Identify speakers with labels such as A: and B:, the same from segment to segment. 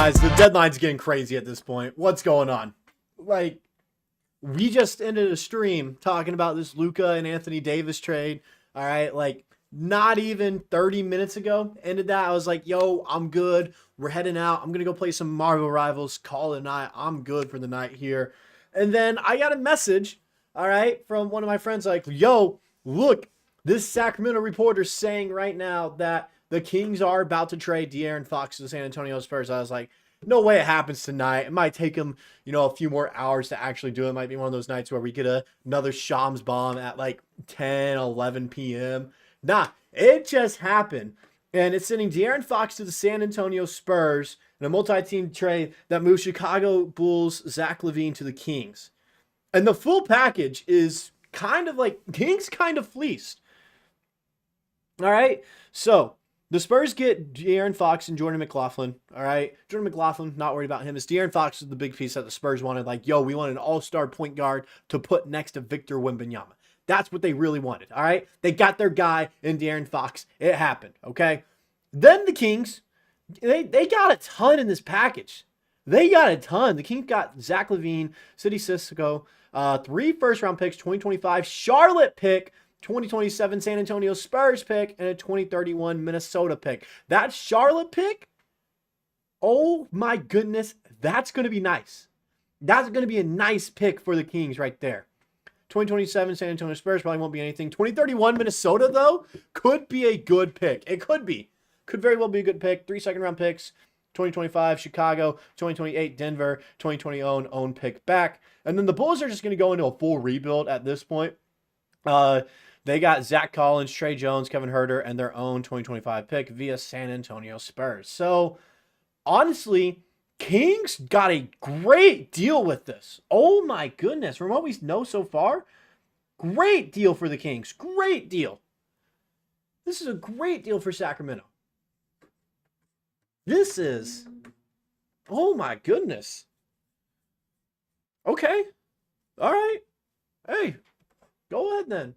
A: Guys, the deadline's getting crazy at this point. What's going on? Like, we just ended a stream talking about this Luka and Anthony Davis trade. All right, like not even 30 minutes ago ended that. I was like, yo, I'm good. We're heading out. I'm going to go play some Marvel Rivals, call it a night. I'm good for the night here. And then I got a message, all right, from one of my friends like, yo, look, this Sacramento reporter saying right now that the Kings are about to trade De'Aaron Fox to the San Antonio Spurs. I was like, no way it happens tonight. It might take them, a few more hours to actually do it. It might be one of those nights where we get another Shams bomb at like 10, 11 p.m. Nah, it just happened. And it's sending De'Aaron Fox to the San Antonio Spurs in a multi-team trade that moves Chicago Bulls' Zach Lavine to the Kings. And the full package is kind of like, Kings kind of fleeced. All right, so the Spurs get De'Aaron Fox and Jordan McLaughlin, all right? Jordan McLaughlin, not worried about him. It's De'Aaron Fox is the big piece that the Spurs wanted. Like, yo, we want an all-star point guard to put next to Victor Wembanyama. That's what they really wanted, all right? They got their guy in De'Aaron Fox. It happened, okay? Then the Kings, they got a ton in this package. They got a ton. The Kings got Zach Lavine, City Cisco, 3 first-round picks, 2025 Charlotte pick, 2027 San Antonio Spurs pick, and a 2031 Minnesota pick. That Charlotte pick, oh my goodness, that's going to be nice. That's going to be a nice pick for the Kings right there. 2027 San Antonio Spurs probably won't be anything. 2031 Minnesota, though, could be a good pick. It could be. Could very well be a good pick. 3 second-round picks. 2025 Chicago, 2028 Denver, 2020 own pick back. And then the Bulls are just going to go into a full rebuild at this point. They got Zach Collins, Trey Jones, Kevin Huerter, and their own 2025 pick via San Antonio Spurs. So, honestly, Kings got a great deal with this. Oh my goodness. From what we know so far, great deal for the Kings. Great deal. This is a great deal for Sacramento. This is, oh my goodness. Okay. All right. Hey, go ahead then.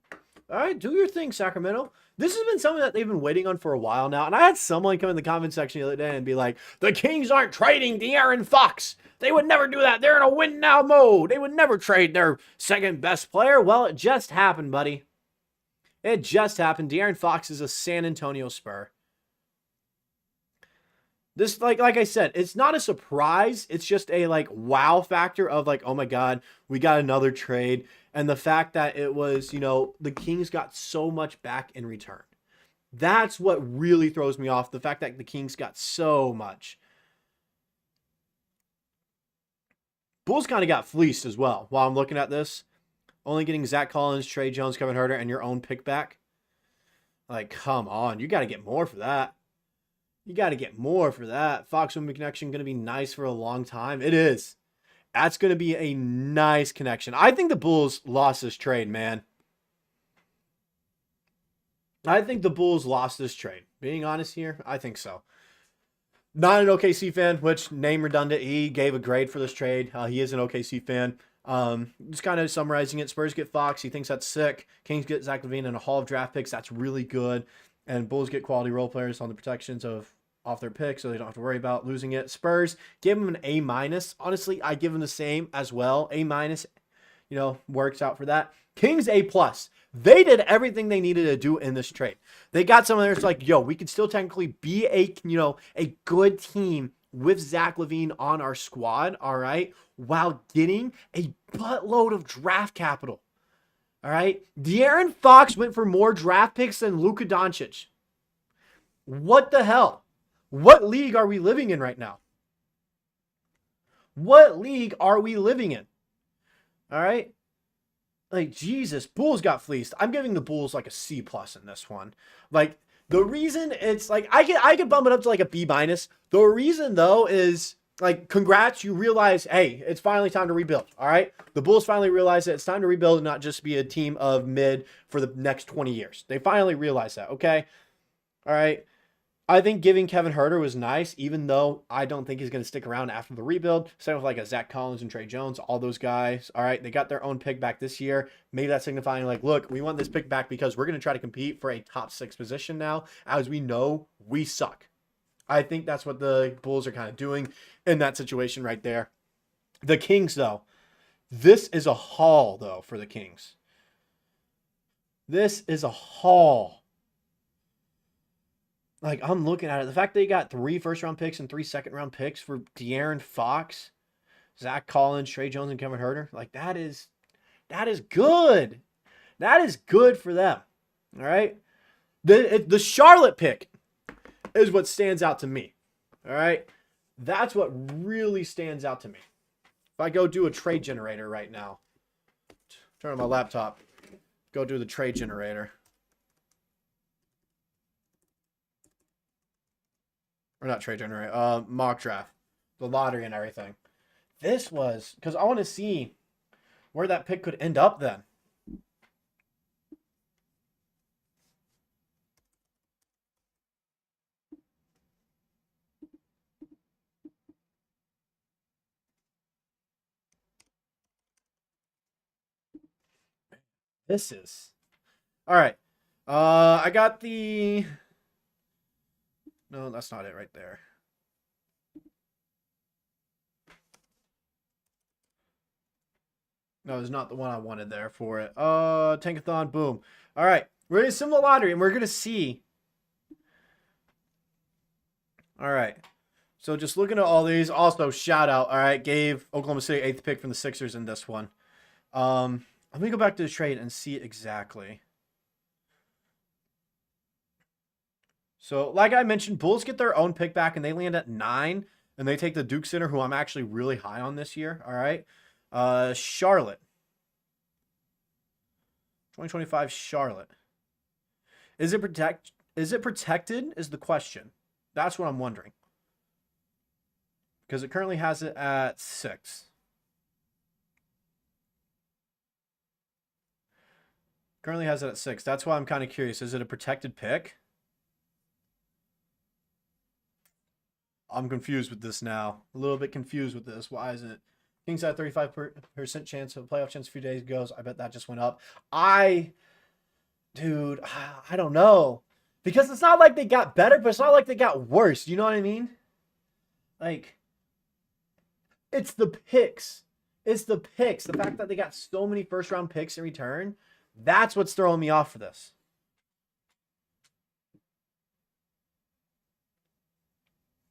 A: All right, do your thing, Sacramento. This has been something that they've been waiting on for a while now. And I had someone come in the comment section the other day and be like, the Kings aren't trading De'Aaron Fox. They would never do that. They're in a win now mode. They would never trade their second best player. Well, it just happened, buddy. It just happened. De'Aaron Fox is a San Antonio Spur. This, like I said, it's not a surprise. It's just a wow factor of oh my God, we got another trade. And the fact that it was, the Kings got so much back in return. That's what really throws me off. The fact that the Kings got so much. Bulls kind of got fleeced as well while I'm looking at this. Only getting Zach Collins, Trey Jones, Kevin Huerter, and your own pick back. Come on. You got to get more for that. You got to get more for that. Fox-Wemby connection going to be nice for a long time. It is. That's going to be a nice connection. I think the Bulls lost this trade, man. I think the Bulls lost this trade. Being honest here, I think so. Not an OKC fan, which, name redundant, he gave a grade for this trade. He is an OKC fan. Just kind of summarizing it. Spurs get Fox. He thinks that's sick. Kings get Zach Lavine and a haul of draft picks. That's really good. And Bulls get quality role players on the protections off their pick, so they don't have to worry about losing it. Spurs, give them an A-. Honestly, I give them the same as well. A-, works out for that. Kings A+. They did everything they needed to do in this trade. They got someone that's like, yo, we could still technically be a good team with Zach Lavine on our squad, all right, while getting a buttload of draft capital. All right? De'Aaron Fox went for more draft picks than Luka Doncic. What the hell? What league are we living in right now? What league are we living in? All right? Jesus, Bulls got fleeced. I'm giving the Bulls a C+ in this one. The reason it's I could bump it up to a B-. The reason though is congrats, you realize, hey, it's finally time to rebuild. All right. The Bulls finally realize that it's time to rebuild and not just be a team of mid for the next 20 years. They finally realized that. Okay. All right. I think giving Kevin Huerter was nice, even though I don't think he's going to stick around after the rebuild. Same with a Zach Collins and Trey Jones, all those guys. All right, they got their own pick back this year. Maybe that's signifying look, we want this pick back because we're going to try to compete for a top 6 position now, as we know we suck. I think that's what the Bulls are kind of doing in that situation right there. The Kings, though. This is a haul, though, for the Kings. This is a haul. Like, I'm looking at it. The fact they got 3 first-round picks and 3 second-round picks for De'Aaron Fox, Zach Collins, Trey Jones, and Kevin Huerter. Like, that is good. That is good for them. All right? The Charlotte pick is what stands out to me. All right? That's what really stands out to me. If I go do a trade generator right now, turn on my laptop, go do the trade generator. Or not trade generator, mock draft, the lottery and everything. This was, because I want to see where that pick could end up then. This is all right. I got the. No, that's not it right there. No, it's not the one I wanted there for it. Tankathon, boom. All right, we're gonna sim the lottery, and we're gonna see. All right. So just looking at all these, also shout out. All right, gave Oklahoma City 8th pick from the Sixers in this one. Let me go back to the trade and see it exactly. So, like I mentioned, Bulls get their own pick back, and they land at 9, and they take the Duke center, who I'm actually really high on this year. All right, Charlotte, 2025 Charlotte. Is it protected? Is the question. That's what I'm wondering. Because it currently has it at 6. Currently has it at 6. That's why I'm kind of curious. Is it a protected pick? I'm confused with this now. A little bit confused with this. Why isn't it? Kings had 35% chance of a playoff chance a few days ago. So I bet that just went up. Dude, I don't know. Because it's not like they got better, but it's not like they got worse. You know what I mean? Like, it's the picks. It's the picks. The fact that they got so many first-round picks in return, that's what's throwing me off for this.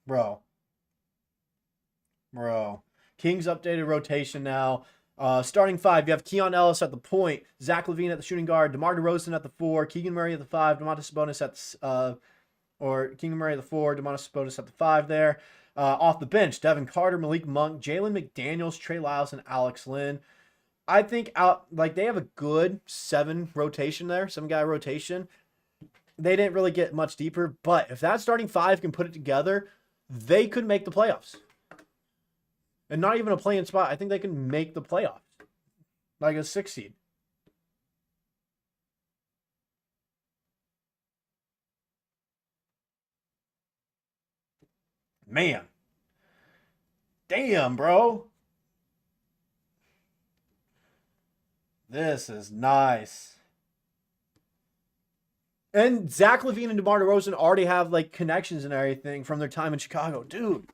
A: Bro. Kings updated rotation now. Starting 5, you have Keon Ellis at the point, Zach Lavine at the shooting guard, DeMar DeRozan at the 4, Keegan Murray at the 5, Domantas Sabonis at the Keegan Murray at the 4, Domantas Sabonis at the 5 there. Off the bench, Devin Carter, Malik Monk, Jalen McDaniels, Trey Lyles, and Alex Lynn. I think they have a good 7 rotation there, 7-guy rotation. They didn't really get much deeper, but if that starting 5 can put it together, they could make the playoffs. And not even a play-in spot. I think they can make the playoffs. Like a 6 seed. Man. Damn, bro. This is nice. And Zach Lavine and DeMar DeRozan already have like connections and everything from their time in Chicago. Dude.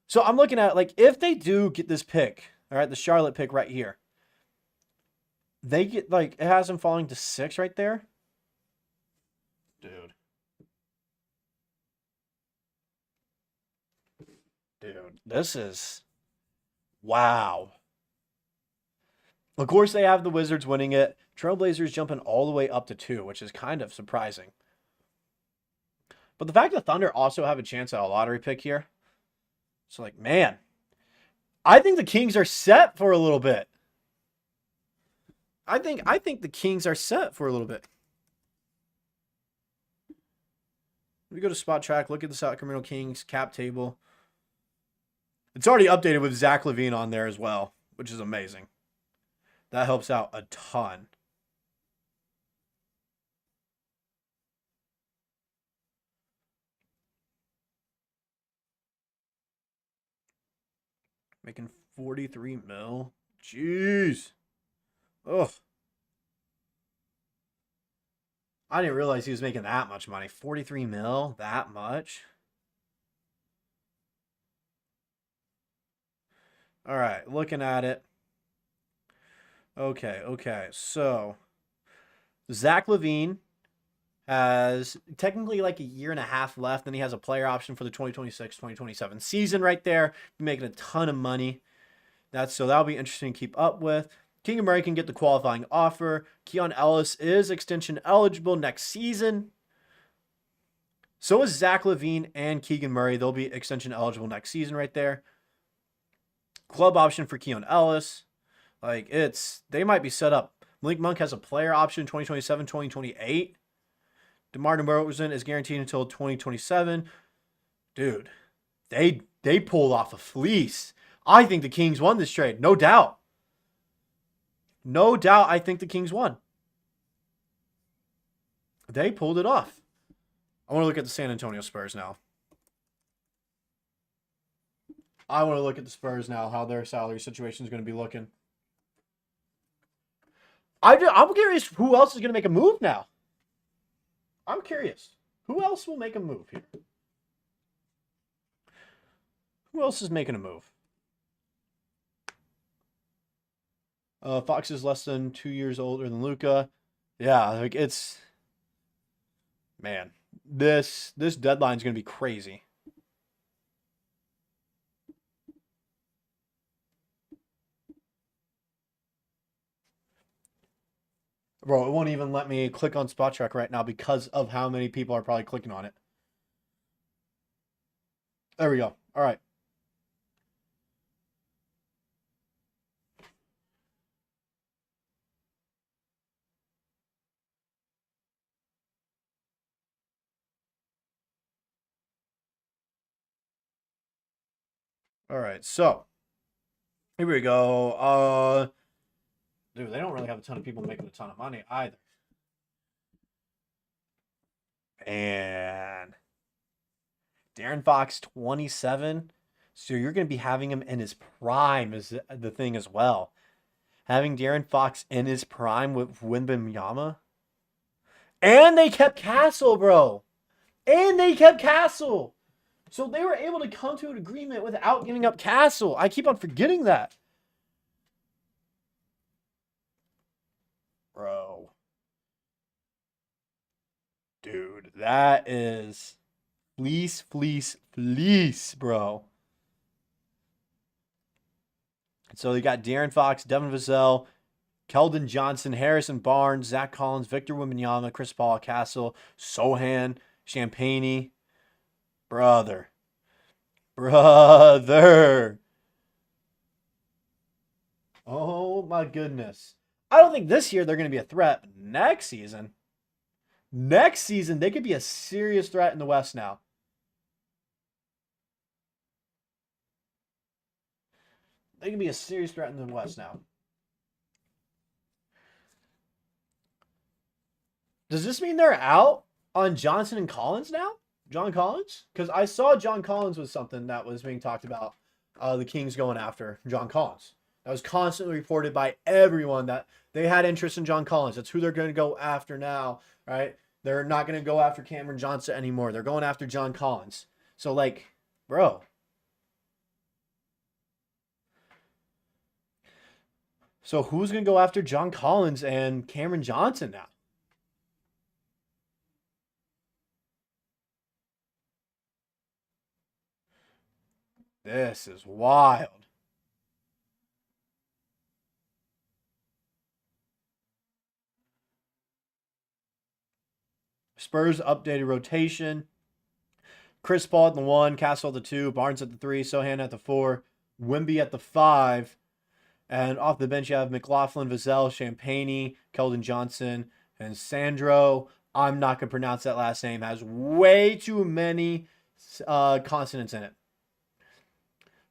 A: So I'm looking at, like, if they do get this pick, all right, the Charlotte pick right here, they get, like, it has them falling to 6 right there. Dude, this is, wow. Of course, they have the Wizards winning it. Trailblazers jumping all the way up to 2, which is kind of surprising. But the fact that Thunder also have a chance at a lottery pick here, so, like, man, I think the Kings are set for a little bit. I think the Kings are set for a little bit. We go to Spot Track, look at the Sacramento Kings cap table. It's already updated with Zach Lavine on there as well, which is amazing. That helps out a ton. Making 43 mil. Jeez. Ugh. I didn't realize he was making that much money. 43 mil? That much? All right, looking at it. Okay. So Zach Lavine has technically like a year and a half left. Then he has a player option for the 2026-2027 season right there. Making a ton of money. That'll be interesting to keep up with. Keegan Murray can get the qualifying offer. Keon Ellis is extension eligible next season. So is Zach Lavine and Keegan Murray. They'll be extension eligible next season right there. Club option for Keon Ellis. They might be set up. Malik Monk has a player option 2027, 2028. DeMar DeRozan is guaranteed until 2027. Dude, they pulled off a fleece. I think the Kings won this trade, no doubt. No doubt, I think the Kings won. They pulled it off. I want to look at the San Antonio Spurs now. How their salary situation is going to be looking. I'm curious who else is going to make a move now. I'm curious. Who else will make a move here? Who else is making a move? Fox is less than 2 years older than Luka. Yeah, man, this deadline is going to be crazy. Bro, it won't even let me click on Spot Track right now because of how many people are probably clicking on it. There we go. All right. All right, so here we go. Dude, they don't really have a ton of people making a ton of money either. And De'Aaron Fox, 27. So you're going to be having him in his prime is the thing as well. Having De'Aaron Fox in his prime with Wembanyama. And they kept Castle, bro. So they were able to come to an agreement without giving up Castle. I keep on forgetting that. Bro. Dude, that is fleece, bro. So they got De'Aaron Fox, Devin Vassell, Keldon Johnson, Harrison Barnes, Zach Collins, Victor Wembanyama, Chris Paul, Castle, Sohan, Champagnie. Brother. Oh my goodness. I don't think this year they're going to be a threat. Next season, they could be a serious threat in the West now. They can be a serious threat in the West now. Does this mean they're out on Johnson and Collins now? John Collins? Because I saw John Collins was something that was being talked about. The Kings going after John Collins. That was constantly reported by everyone that they had interest in John Collins. That's who they're going to go after now, right? They're not going to go after Cameron Johnson anymore. They're going after John Collins. So, bro. So who's going to go after John Collins and Cameron Johnson now? This is wild. Spurs updated rotation. Chris Paul at the 1, Castle at the 2, Barnes at the 3, Sohan at the 4, Wemby at the 5. And off the bench, you have McLaughlin, Vassell, Champagnie, Keldon Johnson, and Sandro. I'm not going to pronounce that last name. Has way too many consonants in it.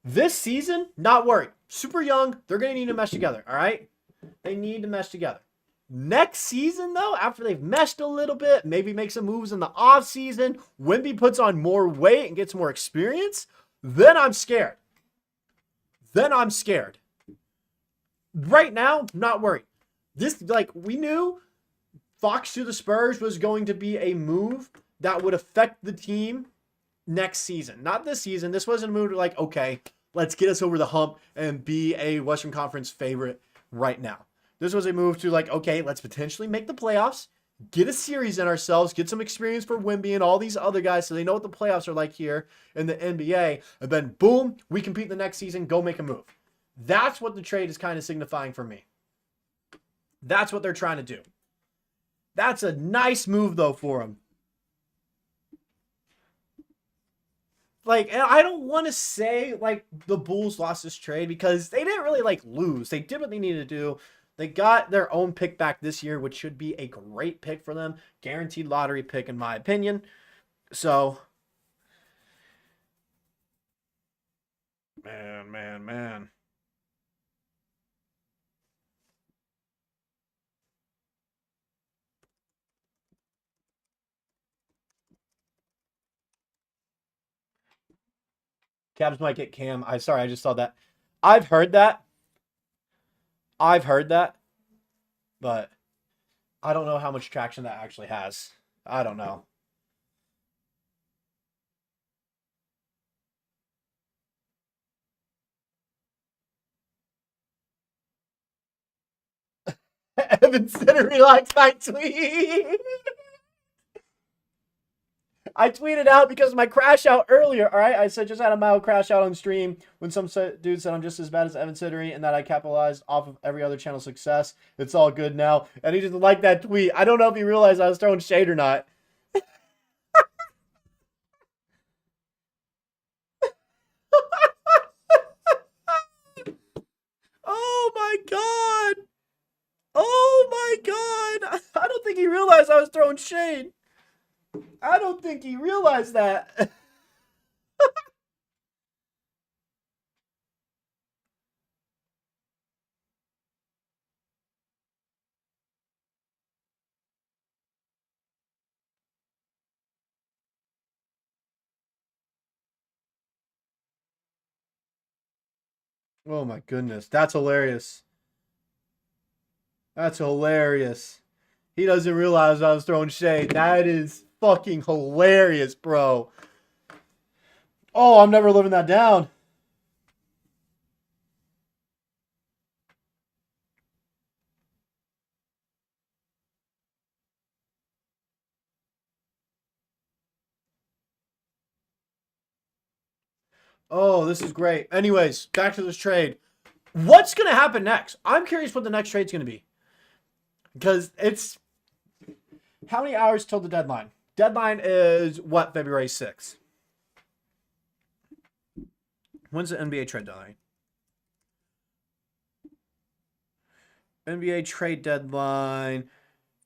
A: This season, not worried. Super young. They're going to need to mesh together, all right? They need to mesh together. Next season, though, after they've meshed a little bit, maybe make some moves in the offseason, Wemby puts on more weight and gets more experience, then I'm scared. Right now, not worried. This, we knew Fox to the Spurs was going to be a move that would affect the team next season. Not this season. This wasn't a move okay, Let's get us over the hump and be a Western Conference favorite right now. This was a move to like, okay, let's potentially make the playoffs, get a series in ourselves, get some experience for Wemby and all these other guys so they know what the playoffs are like here in the NBA. And then boom, we compete the next season, go make a move. That's what the trade is kind of signifying for me. That's what they're trying to do. That's a nice move, though, for them. Like, and I don't want to say, like, the Bulls lost this trade because they didn't really, like, lose. They did what they needed to do. They got their own pick back this year, which should be a great pick for them. Guaranteed lottery pick, in my opinion. So, man. Cavs might get Cam. Sorry, I just saw that. I've heard that. But I don't know how much traction that actually has. I don't know. Evan Sittery likes my tweet. I tweeted out because of my crash out earlier. All right, I said just had a mild crash out on stream when some dude said I'm just as bad as Evan Sittery and that I capitalized off of every other channel's success. It's all good now, and he just liked that tweet. I don't know if he realized I was throwing shade or not. Oh my god! Oh my god! I don't think he realized I was throwing shade. I don't think he realized that. Oh my goodness. That's hilarious. That's hilarious. He doesn't realize I was throwing shade. That is fucking hilarious, bro. Oh, I'm never living that down. Oh, this is great. Anyways, back to this trade. What's going to happen next? I'm curious what the next trade's going to be. Because it's... How many hours till the deadline? Deadline is what, February 6th? When's the NBA trade deadline? NBA trade deadline,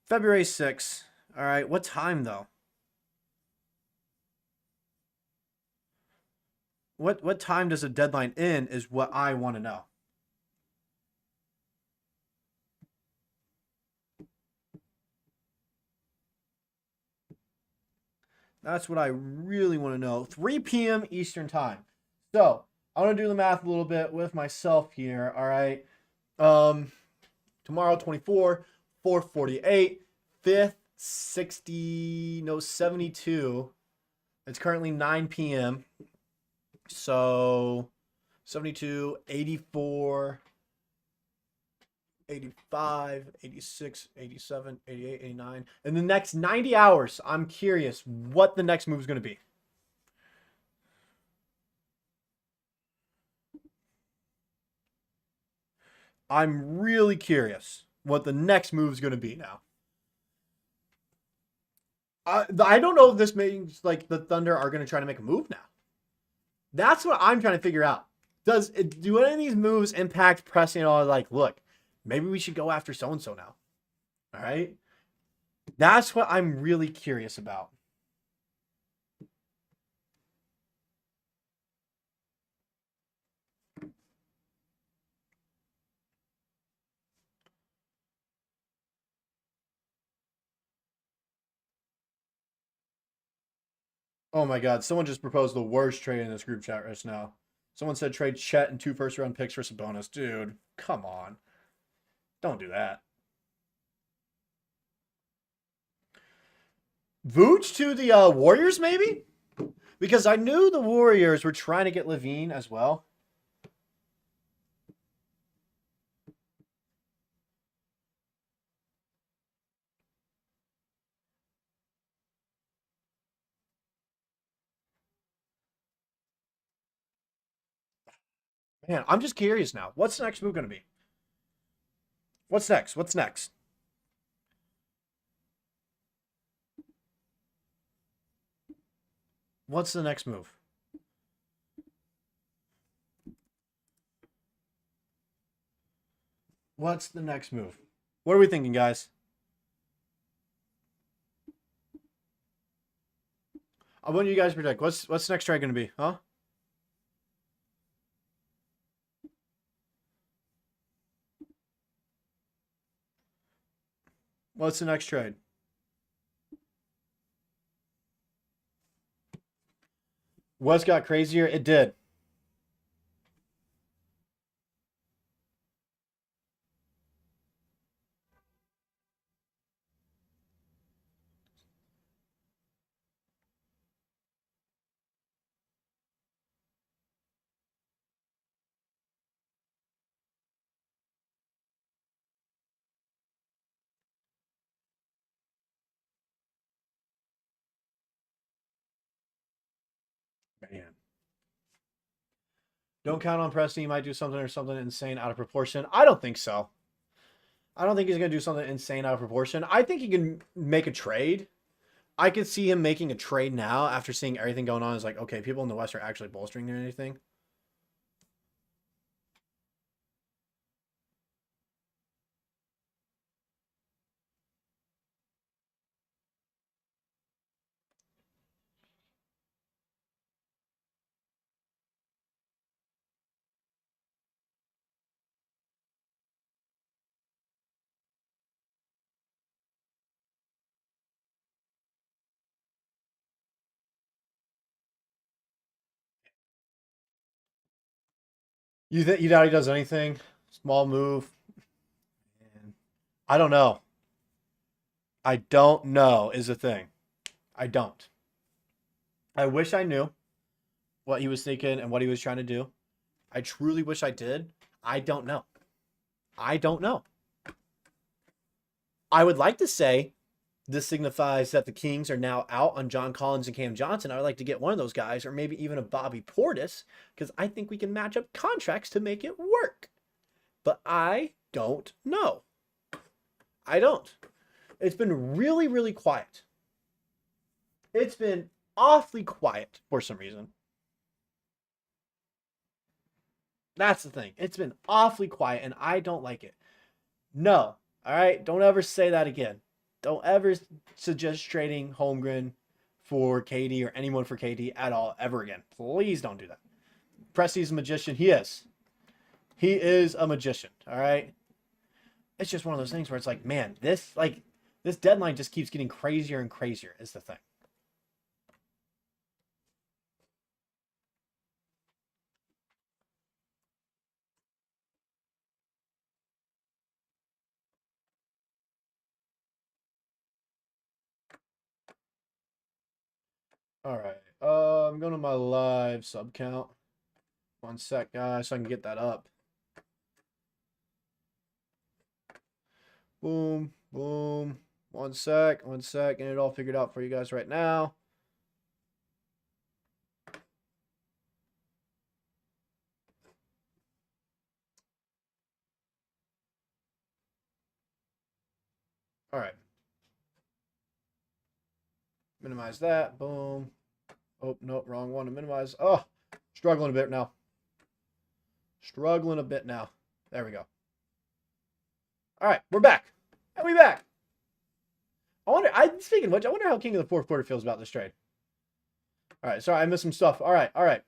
A: February 6th. All right, what time though? What time does the deadline end is what I want to know. That's what I really want to know. 3 p.m. Eastern time. So, I want to do the math a little bit with myself here, all right? Tomorrow, 24, 448, 5th, 60, no, 72. It's currently 9 p.m. So, 72, 84, 85, 86, 87, 88, 89. In the next 90 hours, I'm curious what the next move is going to be. I'm really curious what the next move is going to be now. I don't know if this means like the Thunder are going to try to make a move now. That's what I'm trying to figure out. Do any of these moves impact Presti and all? Like, look, maybe we should go after so-and-so now. All right? That's what I'm really curious about. Oh my God. Someone just proposed the worst trade in this group chat right now. Someone said trade Chet and 2 first-round picks for Sabonis. Dude, come on. Don't do that. Vooch to the Warriors, maybe? Because I knew the Warriors were trying to get Lavine as well. Man, I'm just curious now. What's the next move going to be? What's next? What's next? What's the next move? What's the next move? What are we thinking, guys? I want you guys to predict. What's the next trade going to be? Huh? What's the next trade? What's got crazier? It did. Man. Don't count on Presti. He might do something or something insane out of proportion. I don't think so. I don't think he's going to do something insane out of proportion. I think he can make a trade. I could see him making a trade now after seeing everything going on. It's like, okay, people in the West are actually bolstering or anything. You doubt he does anything? Small move? And I don't know. I don't know is the thing. I don't. I wish I knew what he was thinking and what he was trying to do. I truly wish I did. I don't know. I don't know. I would like to say this signifies that the Kings are now out on John Collins and Cam Johnson. I would like to get one of those guys, or maybe even a Bobby Portis, because I think we can match up contracts to make it work. But I don't know. I don't. It's been really, really quiet. It's been awfully quiet for some reason. That's the thing. It's been awfully quiet, and I don't like it. No. All right? Don't ever say that again. Don't ever suggest trading Holmgren for KD or anyone for KD at all ever again. Please don't do that. Presti's a magician. He is. He is a magician. All right? It's just one of those things where it's like, man, this deadline just keeps getting crazier and crazier is the thing. All right. I'm going to my live sub count. 1 sec, guys, so I can get that up. Boom, boom. 1 sec, 1 sec, and it all figured out for you guys right now. All right. Minimize that. Boom. Oh, nope, wrong one to minimize. Oh, struggling a bit now. Struggling a bit now. There we go. All right, we're back. And we back. Speaking of which, I wonder how King of the Fourth Quarter feels about this trade. All right, sorry, I missed some stuff. All right.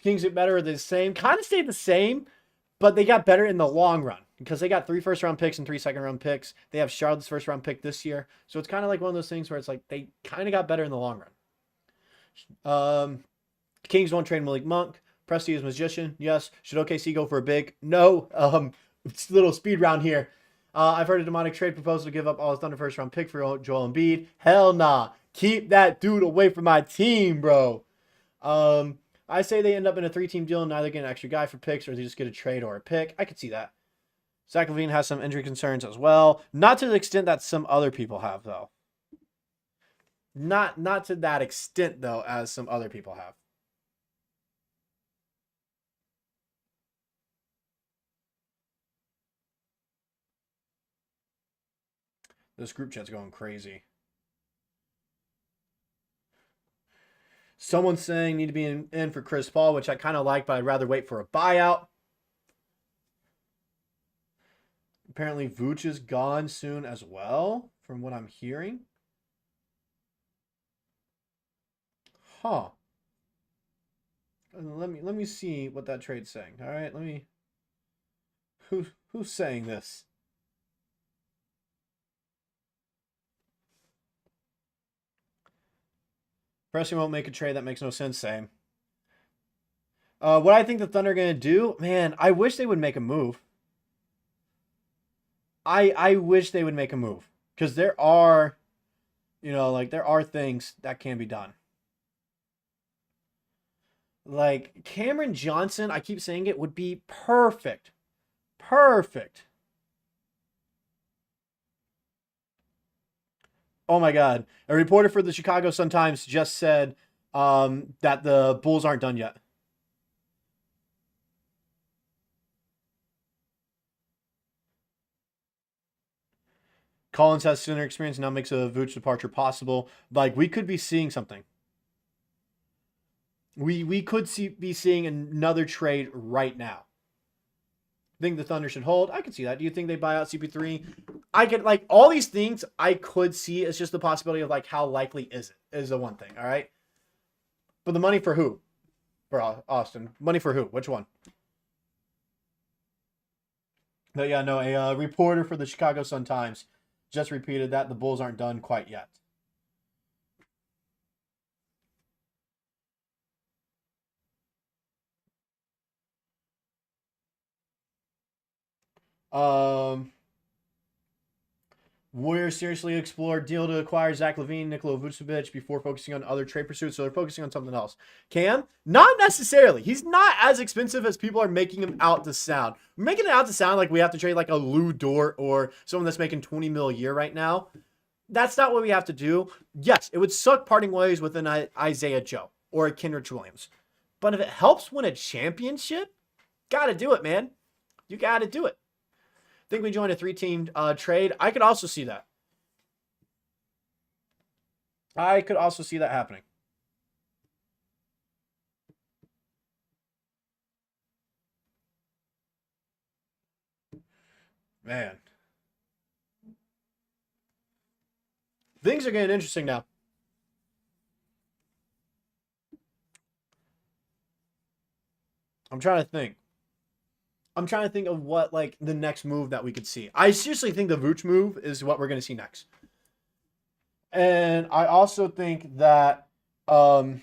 A: Kings get better or the same. Kind of stayed the same, but they got better in the long run because they got 3 first-round picks and 3 second-round picks. They have Charlotte's first-round pick this year. So it's kind of like one of those things where it's like they kind of got better in the long run. Kings won't trade Malik Monk. Presti is magician. Yes. Should OKC go for a big? No. It's a little speed round here. I've heard a demonic trade proposal to give up all his Thunder first-round pick for Joel Embiid. Hell nah. Keep that dude away from my team, bro. I say they end up in a 3-team deal and neither get an extra guy for picks or they just get a trade or a pick. I could see that. Zach Lavine has some injury concerns as well. Not to the extent that some other people have, though. Not to that extent, though, as some other people have. This group chat's going crazy. Someone's saying need to be in for Chris Paul, which I kind of like, but I'd rather wait for a buyout. Apparently, Vooch is gone soon as well, from what I'm hearing. Huh. Let me see what that trade's saying. All right, let me. Who's saying this? Presti won't make a trade. That makes no sense. Same. What I think the Thunder are going to do, man, I wish they would make a move. I wish they would make a move. Because there are, there are things that can be done. Like, Cameron Johnson, I keep saying it, would be perfect. Perfect. Oh my God. A reporter for the Chicago Sun-Times just said that the Bulls aren't done yet. Collins has center experience, now makes a Vooch departure possible. Like, we could be seeing something. We could be seeing another trade right now. Think the Thunder should hold? I could see that. Do you think they buy out CP3? I could, like, all these things I could see. It's just the possibility of, like, how likely is it is the one thing, all right? But the money for who? For Austin. Money for who? Which one? But yeah, no, a reporter for the Chicago Sun-Times just repeated that the Bulls aren't done quite yet. Warriors seriously explored deal to acquire Zach Lavine, Nikola Vucevic before focusing on other trade pursuits, so they're focusing on something else. Cam? Not necessarily. He's not as expensive as people are making him out to sound. We're making it out to sound like we have to trade like a Lou Dort or someone that's making $20 million a year right now. That's not what we have to do. Yes, it would suck parting ways with an Isaiah Joe or a Kenrich Williams. But if it helps win a championship, gotta do it, man. You gotta do it. Think we join a 3-team trade. I could also see that. I could also see that happening. Man. Things are getting interesting now. I'm trying to think. Of what, like, the next move that we could see. I seriously think the Vooch move is what we're going to see next. And I also think that, not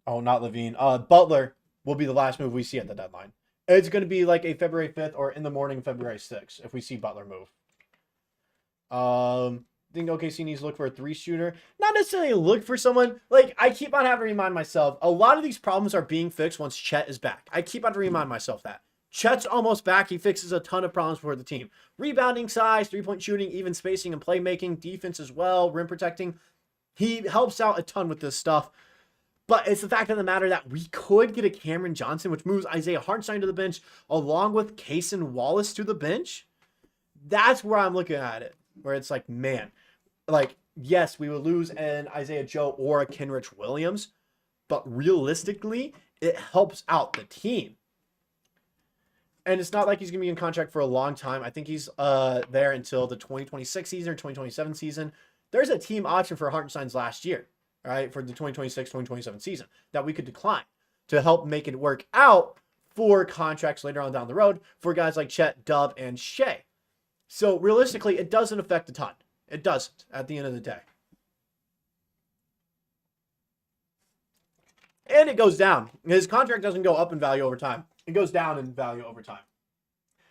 A: Lavine, Butler will be the last move we see at the deadline. It's going to be like a February 5th or in the morning February 6th if we see Butler move. I think OKC needs to look for a 3-shooter. Not necessarily look for someone. Like, I keep on having to remind myself, a lot of these problems are being fixed once Chet is back. I keep on to remind myself that. Chet's almost back. He fixes a ton of problems for the team. Rebounding size, three-point shooting, even spacing and playmaking, defense as well, rim protecting. He helps out a ton with this stuff. But it's the fact of the matter that we could get a Cameron Johnson, which moves Isaiah Hartenstein to the bench, along with Cason Wallace to the bench. That's where I'm looking at it. Where it's like, man, like, yes, we would lose an Isaiah Joe or a Kenrich Williams, but realistically, it helps out the team. And it's not like he's going to be in contract for a long time. I think he's there until the 2026 season or 2027 season. There's a team option for Hartenstein's last year, right, for the 2026-2027 season that we could decline to help make it work out for contracts later on down the road for guys like Chet, Dub, and Shai. So realistically, it doesn't affect a ton. It doesn't at the end of the day. And it goes down. His contract doesn't go up in value over time. It goes down in value over time.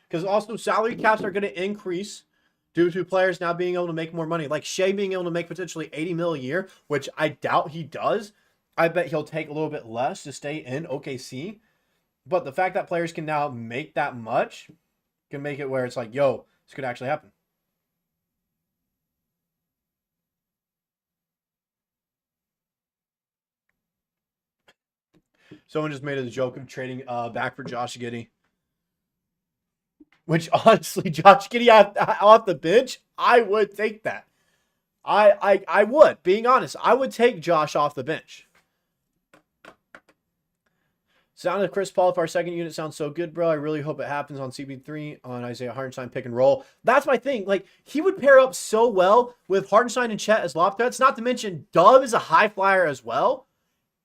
A: Because also salary caps are going to increase due to players now being able to make more money. Like Shai being able to make potentially $80 million a year, which I doubt he does. I bet he'll take a little bit less to stay in OKC. But the fact that players can now make that much can make it where it's like, yo, this could actually happen. Someone just made a joke of trading back for Josh Giddey. which honestly, Josh Giddey off the bench, I would take that. I would, being honest, I would take Josh off the bench. Sound of Chris Paul for our second unit sounds so good, bro. I really hope it happens on CP3 on Isaiah Hartenstein pick and roll. That's my thing. Like, he would pair up so well with Hartenstein and Chet as lob threats. Not to mention, Dub is a high flyer as well.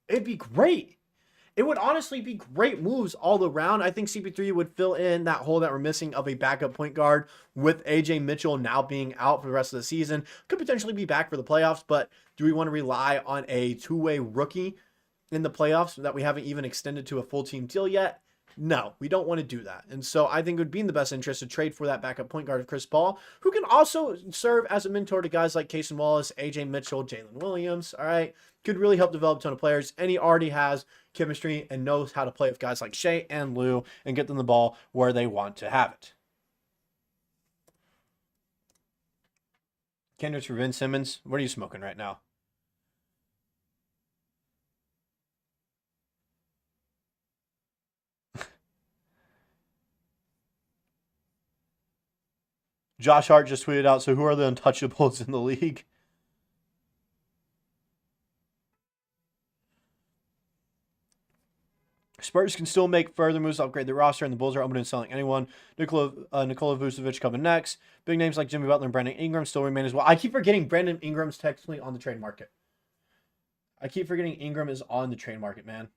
A: It'd be great. It would honestly be great moves all around. I think CP3 would fill in that hole that we're missing of a backup point guard with AJ Mitchell now being out for the rest of the season. Could potentially be back for the playoffs, but do we want to rely on a two-way rookie in the playoffs that we haven't even extended to a full team deal yet? No, we don't want to do that. And so I think it would be in the best interest to trade for that backup point guard of Chris Paul, who can also serve as a mentor to guys like Cason Wallace, AJ Mitchell, Jalen Williams. All right. Could really help develop a ton of players. And he already has chemistry and knows how to play with guys like Shai and Lou and get them the ball where they want to have it. Candidates for Ben Simmons. What are you smoking right now? Josh Hart just tweeted out, so who are the untouchables in the league? Spurs can still make further moves to upgrade the roster, and the Bulls are open to selling anyone. Nikola Vucevic coming next. Big names like Jimmy Butler and Brandon Ingram still remain as well. I keep forgetting Brandon Ingram's technically on the trade market. I keep forgetting Ingram is on the trade market, man.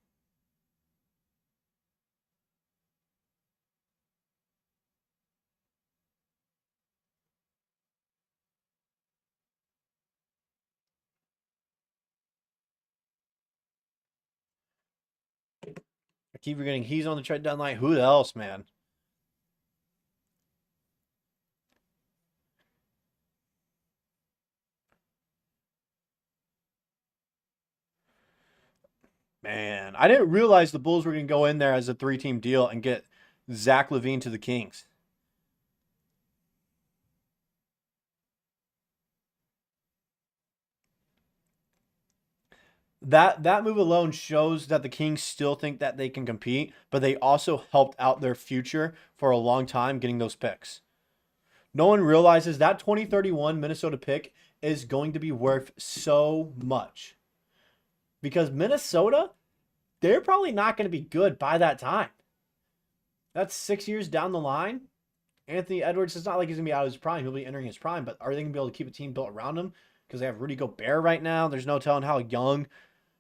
A: I keep forgetting he's on the trade deadline. Who else, man? Man, I didn't realize the Bulls were going to go in there as a 3-team deal and get Zach Lavine to the Kings. That move alone shows that the Kings still think that they can compete, but they also helped out their future for a long time getting those picks. No one realizes that 2031 Minnesota pick is going to be worth so much. Because Minnesota, they're probably not going to be good by that time. That's 6 years down the line. Anthony Edwards, it's not like he's going to be out of his prime. He'll be entering his prime, but are they going to be able to keep a team built around him? Because they have Rudy Gobert right now. There's no telling how young,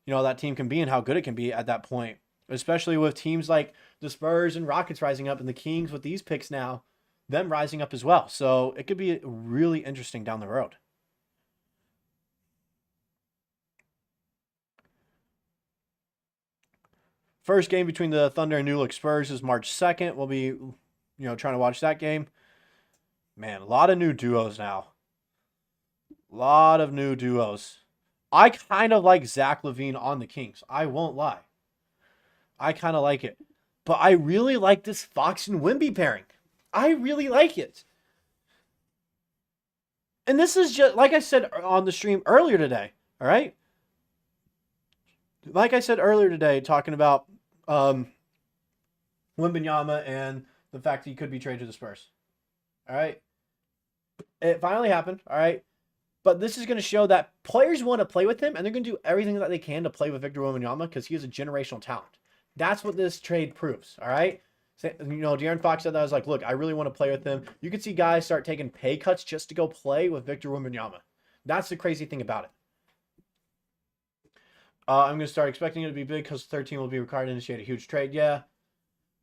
A: that team can be and how good it can be at that point. Especially with teams like the Spurs and Rockets rising up and the Kings with these picks now, them rising up as well. So it could be really interesting down the road. First game between the Thunder and New Look Spurs is March 2nd. We'll be, trying to watch that game. Man, a lot of new duos now. A lot of new duos. I kind of like Zach Lavine on the Kings. I won't lie. I kind of like it. But I really like this Fox and Wemby pairing. I really like it. And this is just, like I said on the stream earlier today, all right? Like I said earlier today, talking about Wembanyama and the fact that he could be traded to the Spurs. All right? It finally happened, all right? But this is going to show that players want to play with him, and they're going to do everything that they can to play with Victor Wembanyama because he is a generational talent. That's what this trade proves, all right? So, De'Aaron Fox said that. I was like, look, I really want to play with him. You could see guys start taking pay cuts just to go play with Victor Wembanyama. That's the crazy thing about it. I'm going to start expecting it to be big because 13 will be required to initiate a huge trade. Yeah.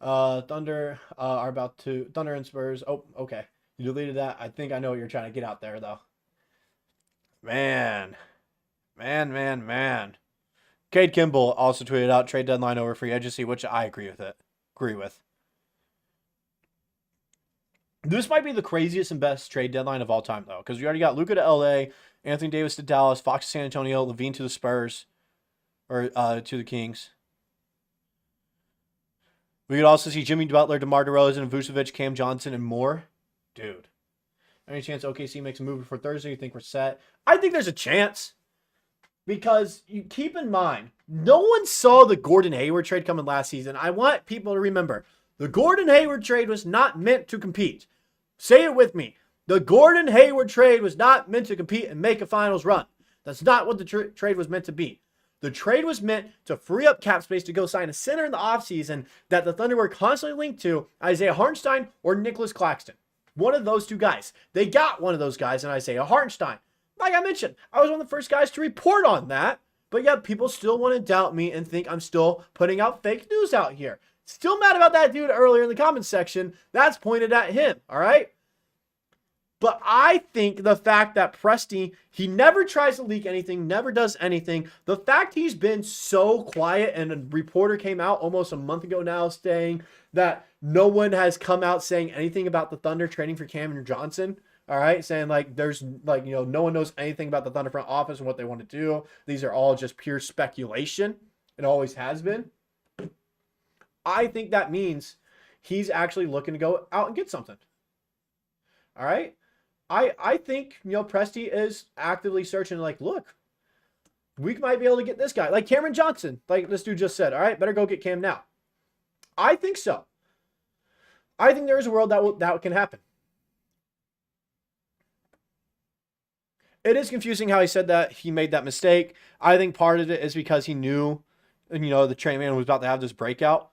A: Thunder are about to... Thunder and Spurs. Oh, okay. You deleted that. I think I know what you're trying to get out there, though. Man. Cade Kimball also tweeted out trade deadline over free agency, which I agree with. This might be the craziest and best trade deadline of all time, though, because we already got Luka to LA, Anthony Davis to Dallas, Fox to San Antonio, Lavine to the Spurs, or to the Kings. We could also see Jimmy Butler, DeMar DeRozan, Vucevic, Cam Johnson, and more. Dude. Any chance OKC makes a move before Thursday? You think we're set? I think there's a chance. Because you keep in mind, no one saw the Gordon Hayward trade coming last season. I want people to remember, The Gordon Hayward trade was not meant to compete. Say it with me. The Gordon Hayward trade was not meant to compete and make a finals run. That's not what the trade was meant to be. The trade was meant to free up cap space to go sign a center in the offseason that the Thunder were constantly linked to, Isaiah Hartenstein or Nicholas Claxton. One of those two guys. They got one of those guys in Isaiah Hartenstein. Like I mentioned, I was one of the first guys to report on that. But yet people still want to doubt me and think I'm still putting out fake news out here. Still mad about that dude earlier in the comments section. That's pointed at him, all right? But I think the fact that Presti, he never tries to leak anything, never does anything. The fact he's been so quiet, and a reporter came out almost a month ago now saying that no one has come out saying anything about the Thunder trading for Cameron Johnson. All right, saying like there's like, no one knows anything about the Thunder front office and what they want to do. These are all just pure speculation. It always has been. I think that means he's actually looking to go out and get something. All right. I think, Presti is actively searching like, look, we might be able to get this guy. Like Cameron Johnson, like this dude just said, all right, better go get Cam now. I think so. I think there is a world that can happen. It is confusing how he said that he made that mistake. I think part of it is because he knew, the Trey Man was about to have this breakout.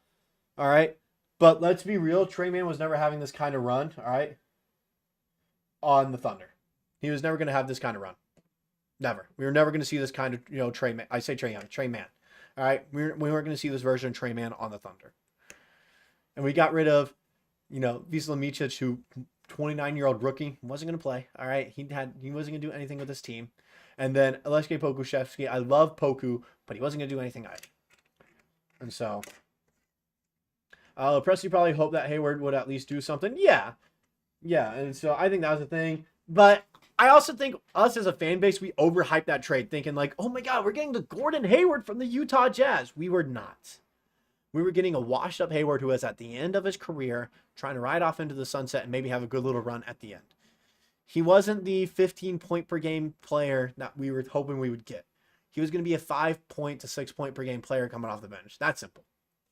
A: All right. But let's be real. Trey Man was never having this kind of run. All right. On the Thunder. He was never going to have this kind of run. Never. We were never going to see this kind of, Trey Man. I say Trey Young, Trey Man. All right. We weren't going to see this version of Trey Man on the Thunder. And we got rid of, Wisla Micic, who 29-year-old rookie, wasn't going to play. All right. He wasn't going to do anything with this team. And then Aleksej Pokusevski, I love Poku, but he wasn't going to do anything either. And so Presti probably hoped that Hayward would at least do something. Yeah. Yeah, and so I think that was the thing. But I also think us as a fan base, we overhyped that trade, thinking like, oh my God, we're getting the Gordon Hayward from the Utah Jazz. We were not. We were getting a washed-up Hayward who was at the end of his career, trying to ride off into the sunset and maybe have a good little run at the end. He wasn't the 15-point-per-game player that we were hoping we would get. He was going to be a 5-point to 6-point-per-game player coming off the bench. That's simple.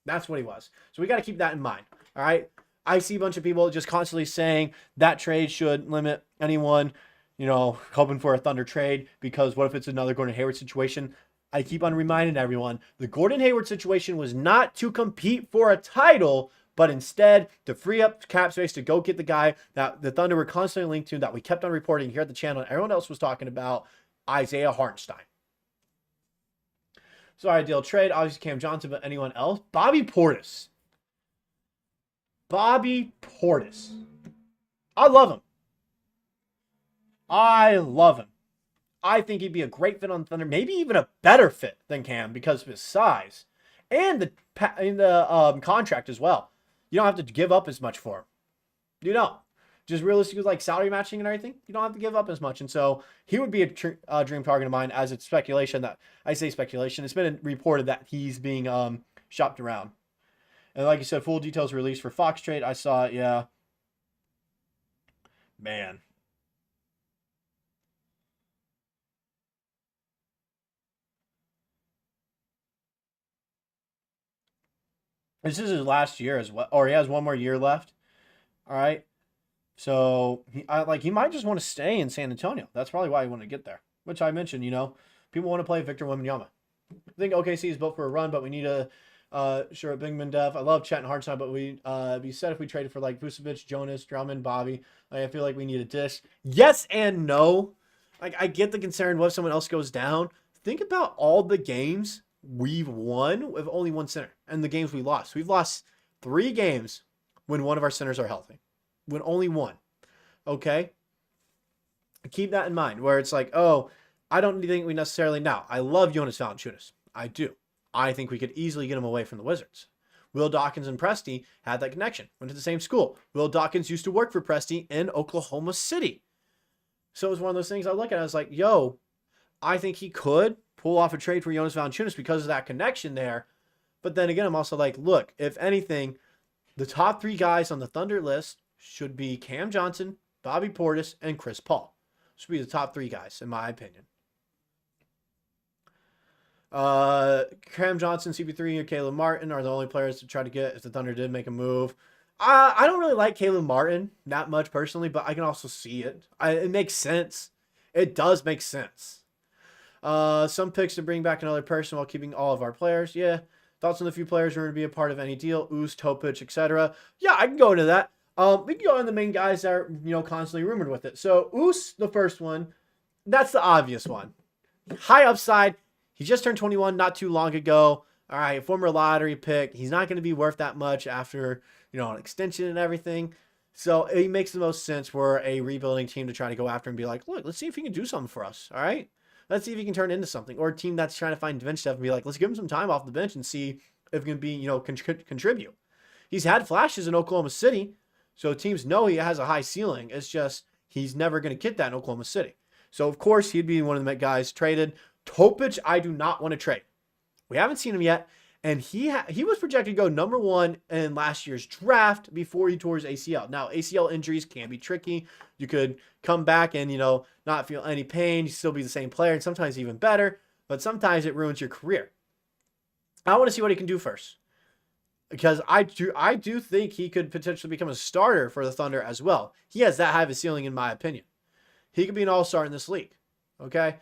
A: That's what he was. So we got to keep that in mind, all right? I see a bunch of people just constantly saying that trade should limit anyone, hoping for a Thunder trade, because what if it's another Gordon Hayward situation? I keep on reminding everyone, the Gordon Hayward situation was not to compete for a title, but instead to free up cap space to go get the guy that the Thunder were constantly linked to, that we kept on reporting here at the channel, and everyone else was talking about, Isaiah Hartenstein. So ideal trade, obviously Cam Johnson, but anyone else? Bobby Portis. Bobby Portis. I love him. I think he'd be a great fit on Thunder, maybe even a better fit than Cam because of his size and the contract as well. You don't have to give up as much for him. You don't. Just realistically, like salary matching and everything, you don't have to give up as much. And so he would be a dream target of mine, as it's speculation that, I say speculation, it's been reported that he's being shopped around. And like you said, full details released for Fox trade. I saw it, yeah. Man. This is his last year as well, or he has one more year left. All right. So he might just want to stay in San Antonio. That's probably why he wanted to get there. Which I mentioned, people want to play Victor Wembanyama. I think OKC is built for a run, but we need a sure big man depth. I love Chet and Hartenstein, but we said if we traded for like Vucevic, Jonas, Drummond, Bobby, I feel like we need a dish. Yes and no. Like I get the concern. What if someone else goes down? Think about all the games we've won with only one center, and the games we lost. We've lost 3 games when one of our centers are healthy. When only one. Okay? Keep that in mind, where it's like, oh, I don't think we necessarily now. I love Jonas Valanciunas. I do. I think we could easily get him away from the Wizards. Will Dawkins and Presti had that connection. Went to the same school. Will Dawkins used to work for Presti in Oklahoma City. So it was one of those things I look at. I was like, yo, I think he could pull off a trade for Jonas Valanciunas because of that connection there. But then again, I'm also like, look, if anything, the top 3 guys on the Thunder list should be Cam Johnson, Bobby Portis, and Chris Paul. Should be the top 3 guys, in my opinion. Cam Johnson, CP3, and Caleb Martin are the only players to try to get if the Thunder did make a move. I don't really like Caleb Martin that much personally, but I can also see it. It makes sense. It does make sense. Some picks to bring back another person while keeping all of our players. Yeah. Thoughts on the few players who are going to be a part of any deal? Oos, Topic, etc. Yeah, I can go into that. We can go into the main guys that are, constantly rumored with it. So Oos, the first one, that's the obvious one. High upside. He just turned 21 not too long ago. All right, former lottery pick. He's not going to be worth that much after, an extension and everything. So it makes the most sense for a rebuilding team to try to go after and be like, look, let's see if he can do something for us. All right. Let's see if he can turn into something. Or a team that's trying to find bench stuff and be like, let's give him some time off the bench and see if he can be, contribute. He's had flashes in Oklahoma City, so teams know he has a high ceiling. It's just he's never going to get that in Oklahoma City. So, of course, he'd be one of the guys traded. Topic, I do not want to trade. We haven't seen him yet, and he was projected to go number 1 in last year's draft before he tore his ACL. Now, ACL injuries can be tricky. You could come back and, not feel any pain. You still be the same player, and sometimes even better, but sometimes it ruins your career. I want to see what he can do first, because I do think he could potentially become a starter for the Thunder as well. He has that high of a ceiling, in my opinion. He could be an all-star in this league. Okay?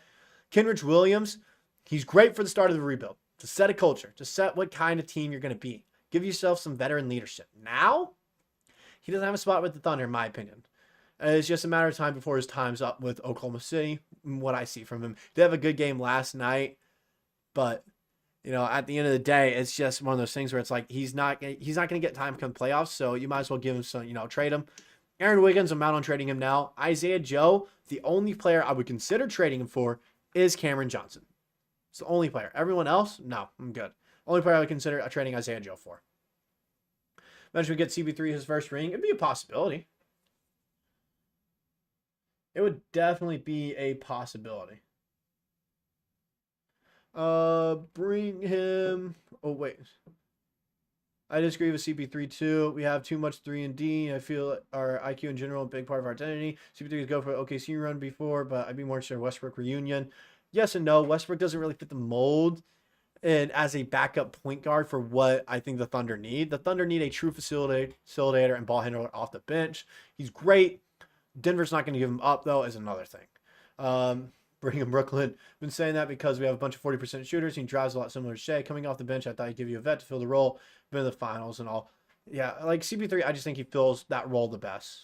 A: Kenrich Williams, he's great for the start of the rebuild, to set a culture, to set what kind of team you're going to be. Give yourself some veteran leadership. Now, he doesn't have a spot with the Thunder, in my opinion. It's just a matter of time before his time's up with Oklahoma City, what I see from him. He did have a good game last night, but, at the end of the day, it's just one of those things where it's like he's not going to get time come playoffs, so you might as well give him some, trade him. Aaron Wiggins, I'm out on trading him now. Isaiah Joe, the only player I would consider trading him for is Cameron Johnson. It's the only player. Everyone else, no, I'm good. Only player I would consider trading Isaiah Joe for. Eventually we get CP3 his first ring. It'd be a possibility. It would definitely be a possibility. Bring him. Oh, wait. I disagree with CP3 too. We have too much 3 and D. I feel our IQ in general a big part of our identity. CP3 is go for OKC run before, but I'd be more interested in Westbrook reunion. Yes and no. Westbrook doesn't really fit the mold and as a backup point guard for what I think the Thunder need. The Thunder need a true facilitator and ball handler off the bench. He's great. Denver's not going to give him up, though, is another thing. Bring him Brooklyn. I've been saying that because we have a bunch of 40% shooters. He drives a lot similar to Shai. Coming off the bench, I thought he'd give you a vet to fill the role. Been in the finals and all. Yeah, like CP3, I just think he fills that role the best.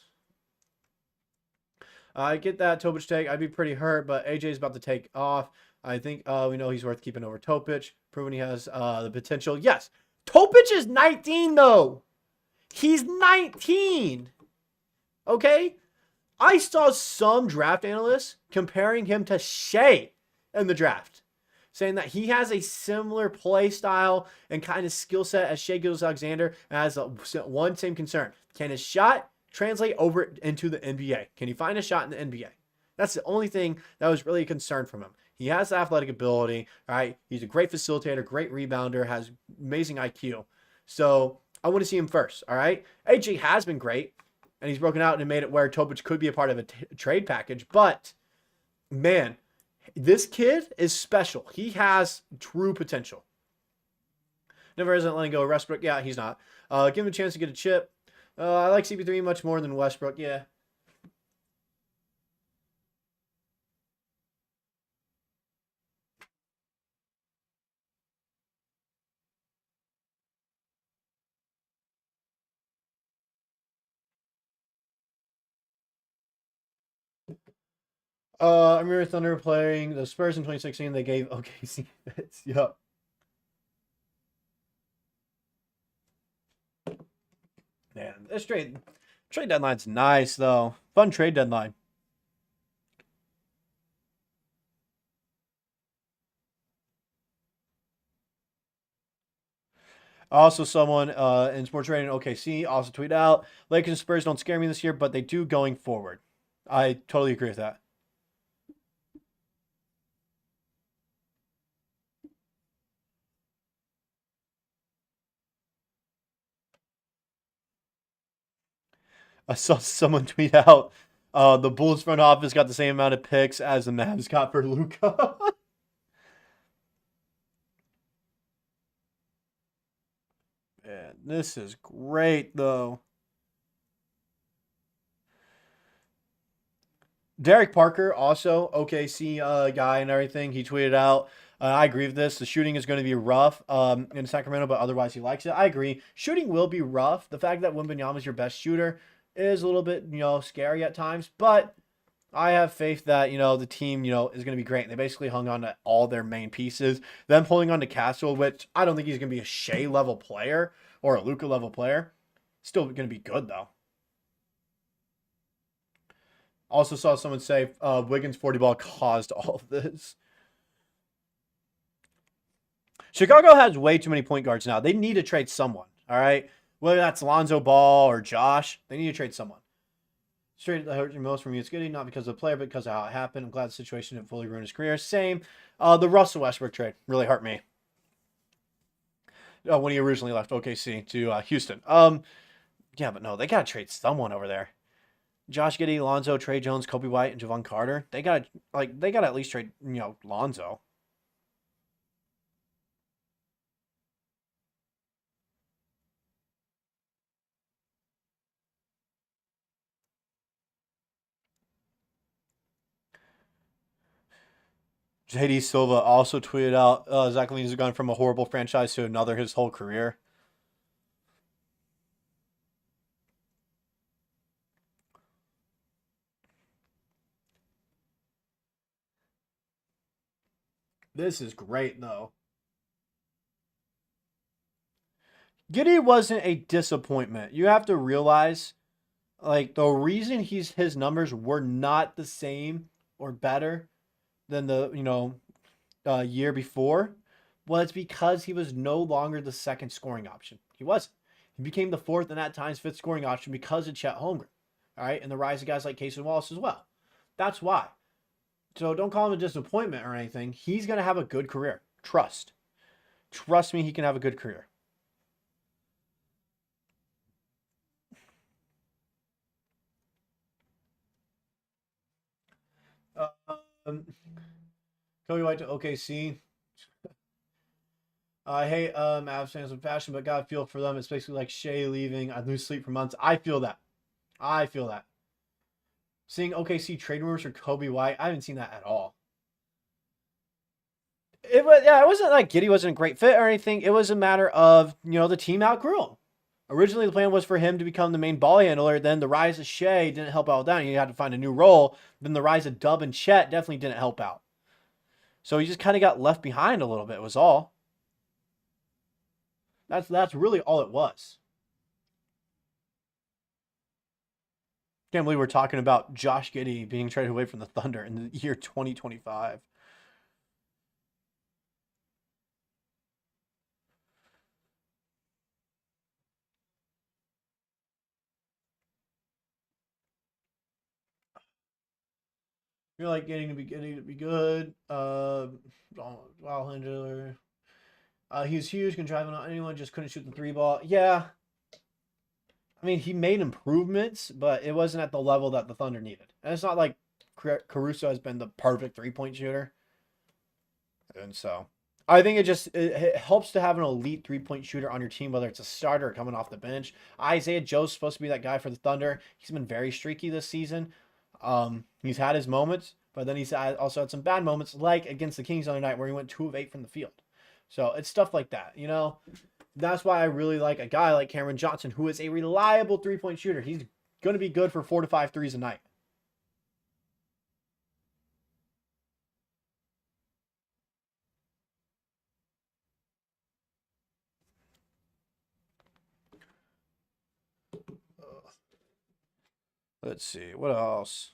A: I get that Topic take. I'd be pretty hurt, but AJ's about to take off. I think we know he's worth keeping over Topic, proving he has the potential. Yes, Topic is 19, though. He's 19. Okay? I saw some draft analysts comparing him to Shai in the draft, saying that he has a similar play style and kind of skill set as Shai Gilgeous-Alexander, and has one same concern. Can his shot translate over into the NBA? Can he find a shot in the NBA? That's the only thing that was really a concern from him. He has the athletic ability, all right? He's a great facilitator, great rebounder, has amazing IQ. So I want to see him first, all right? AJ has been great, and he's broken out and made it where Topic could be a part of a trade package. But, man, this kid is special. He has true potential. Never isn't letting go of Westbrook. Yeah, he's not. Give him a chance to get a chip. I like CP3 much more than Westbrook. Yeah. I remember Thunder playing the Spurs in 2016. They gave OKC fits. Yup. Man, this trade deadline's nice, though. Fun trade deadline. Also, someone in Sports Trading OKC also tweeted out, Lakers and Spurs don't scare me this year, but they do going forward. I totally agree with that. I saw someone tweet out, the Bulls front office got the same amount of picks as the Mavs got for Luka. This is great, though. Derek Parker, also OKC guy and everything. He tweeted out, I agree with this. The shooting is going to be rough in Sacramento, but otherwise he likes it. I agree. Shooting will be rough. The fact that Wembanyama is your best shooter is a little bit, scary at times, but I have faith that, the team, is going to be great. And they basically hung on to all their main pieces. Them holding on to Castle, which I don't think he's going to be a Shai level player or a Luka level player. Still going to be good, though. Also saw someone say Wiggins 40 ball caused all of this. Chicago has way too many point guards now. They need to trade someone, all right? Whether that's Lonzo Ball or Josh, they need to trade someone. Straight that hurt me most from you. It's Giddey, not because of the player, but because of how it happened. I'm glad the situation didn't fully ruin his career. Same. The Russell Westbrook trade really hurt me. When he originally left OKC to Houston. Yeah, but no, they got to trade someone over there. Josh Giddey, Lonzo, Trey Jones, Kobe White, and Javon Carter. They got to at least trade, Lonzo. JD Silva also tweeted out Zach Lavine has gone from a horrible franchise to another his whole career. This is great, though. Giddey wasn't a disappointment. You have to realize, the reason his numbers were not the same or better than the, year before was because he was no longer the second scoring option. He wasn't. He became the fourth and at times fifth scoring option because of Chet Holmgren. All right, and the rise of guys like Cason Wallace as well. That's why. So don't call him a disappointment or anything. He's going to have a good career. Trust me, he can have a good career. Kobe White to OKC. I hate Avs fans with passion, but God, feel for them. It's basically like Shai leaving. I lose sleep for months. I feel that. Seeing OKC trade rumors for Kobe White, I haven't seen that at all. It wasn't like Giddey wasn't a great fit or anything. It was a matter of, the team outgrew him. Originally, the plan was for him to become the main ball handler. Then the rise of Shai didn't help out with that. He had to find a new role. Then the rise of Dub and Chet definitely didn't help out. So he just kind of got left behind a little bit, was all. That's really all it was. Can't believe we're talking about Josh Giddey being traded away from the Thunder in the year 2025. You're like getting to be good. Wow, handler. He's huge, can drive on anyone, just couldn't shoot the three ball. Yeah. I mean, he made improvements, but it wasn't at the level that the Thunder needed. And it's not like Caruso has been the perfect three-point shooter. And so I think it helps to have an elite three-point shooter on your team, whether it's a starter or coming off the bench. Isaiah Joe's supposed to be that guy for the Thunder. He's been very streaky this season. He's had his moments, but then he's also had some bad moments, like against the Kings the other night where he went 2 of 8 from the field. So it's stuff like that, That's why I really like a guy like Cameron Johnson, who is a reliable three-point shooter. He's going to be good for 4 to 5 threes a night. Let's see. What else?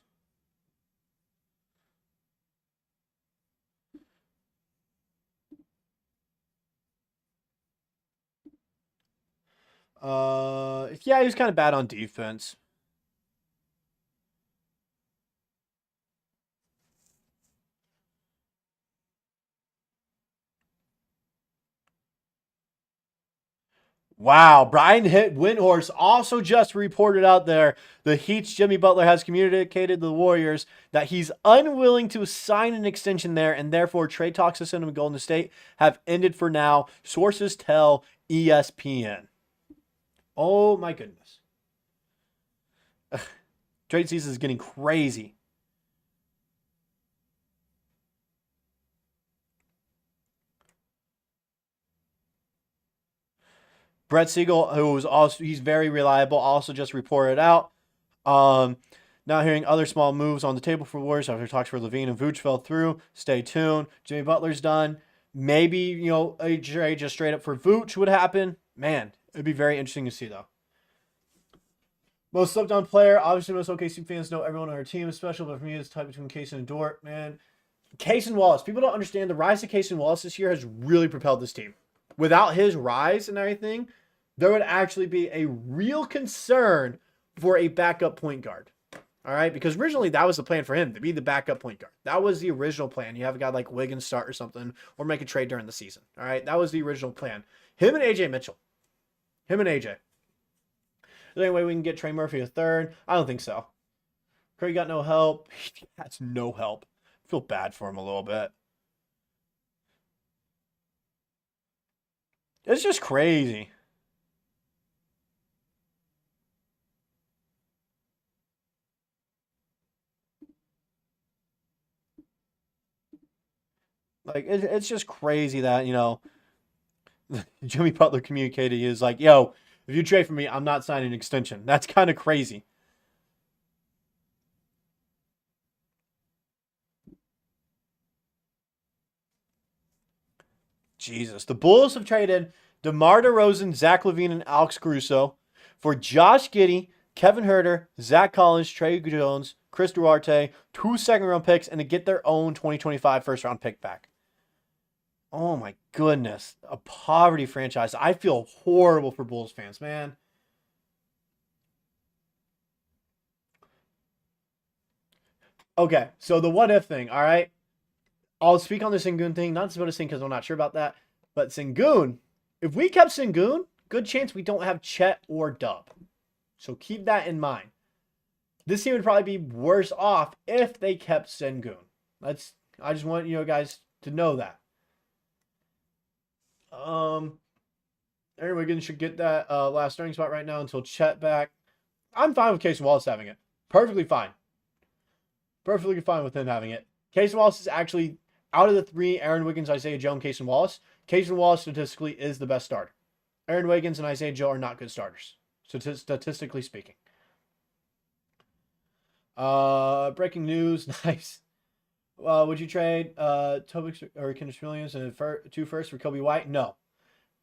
A: Yeah, he was kind of bad on defense. Wow, Brian Windhorst also just reported out there the Heat's Jimmy Butler has communicated to the Warriors that he's unwilling to sign an extension there, and therefore trade talks with him in Golden State have ended for now. Sources tell ESPN. Oh my goodness. Ugh. Trade season is getting crazy. Brett Siegel, who was also he's very reliable, also just reported out. Um, Now hearing other small moves on the table for Warriors after talks for Lavine and Vooch fell through. Stay tuned. Jimmy Butler's done. Maybe, a trade just straight up for Vooch would happen. Man, it'd be very interesting to see, though. Most slept on player. Obviously, most OKC fans know everyone on our team is special, but for me, it's tight between Cason and Dort. Man, Cason Wallace. People don't understand the rise of Cason Wallace this year has really propelled this team. Without his rise and everything, there would actually be a real concern for a backup point guard. All right, because originally that was the plan for him, to be the backup point guard. That was the original plan. You have a guy like Wiggins start or something, or make a trade during the season. All right, that was the original plan. Him and AJ Mitchell. Him and AJ. Is there any way we can get Trey Murphy a third? I don't think so. Craig got no help. That's no help. I feel bad for him a little bit. It's just crazy. Like, it's just crazy that, Jimmy Butler communicated. He was like, yo, if you trade for me, I'm not signing an extension. That's kind of crazy. Jesus. The Bulls have traded DeMar DeRozan, Zach LaVine, and Alex Caruso for Josh Giddey, Kevin Huerter, Zach Collins, Trey Jones, Chris Duarte, 2 second-round picks, and to get their own 2025 first-round pick back. Oh my goodness. A poverty franchise. I feel horrible for Bulls fans, man. Okay, so the what if thing, all right? I'll speak on the Sengun thing, not about a thing because I'm not sure about that. But Sengun, if we kept Sengun, good chance we don't have Chet or Dub. So keep that in mind. This team would probably be worse off if they kept Sengun. I just want guys to know that. Aaron Wiggins should get that last starting spot right now until Chet back. I'm fine with Cason Wallace having it. Perfectly fine. Perfectly fine with him having it. Cason Wallace is actually, out of the 3, Aaron Wiggins, Isaiah Joe, and Cason Wallace statistically is the best starter. Aaron Wiggins and Isaiah Joe are not good starters, statistically speaking. Breaking news. Nice. Would you trade Topic or Kendrick Williams and 2 firsts for Kobe White? No.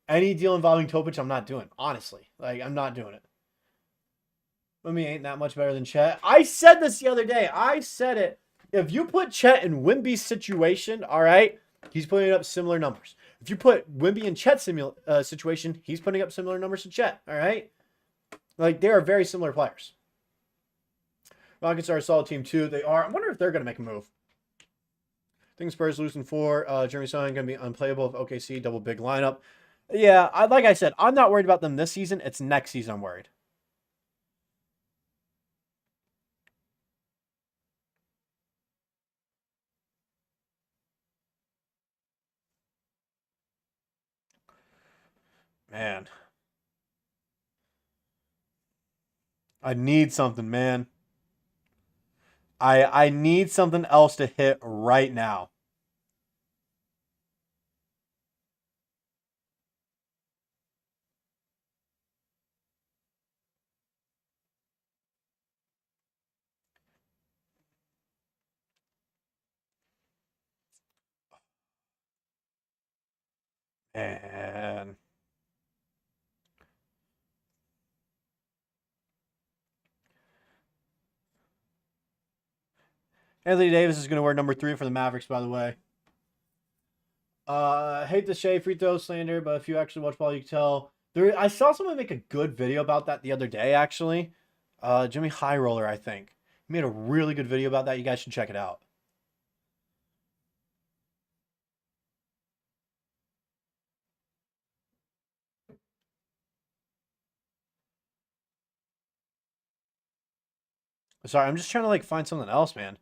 A: Any deal involving Topic, I'm not doing. Honestly, I'm not doing it. Wemby ain't that much better than Chet. I said this the other day. I said it. If you put Chet in Wemby's situation, all right, he's putting up similar numbers. If you put Wemby in Chet's situation, he's putting up similar numbers to Chet, all right? They are very similar players. Rockets are a solid team, too. They are. I wonder if they're going to make a move. I think Spurs losing 4. Jeremy Sohan going to be unplayable if OKC double big lineup. Yeah, like I said, I'm not worried about them this season. It's next season I'm worried. Man. I need something, man. I need something else to hit right now. And Anthony Davis is going to wear number 3 for the Mavericks, by the way. Hate the Shai free throw slander, but if you actually watch ball, you can tell. I saw someone make a good video about that the other day, actually. Jimmy High Roller, I think. He made a really good video about that. You guys should check it out. Sorry, I'm just trying to find something else, man.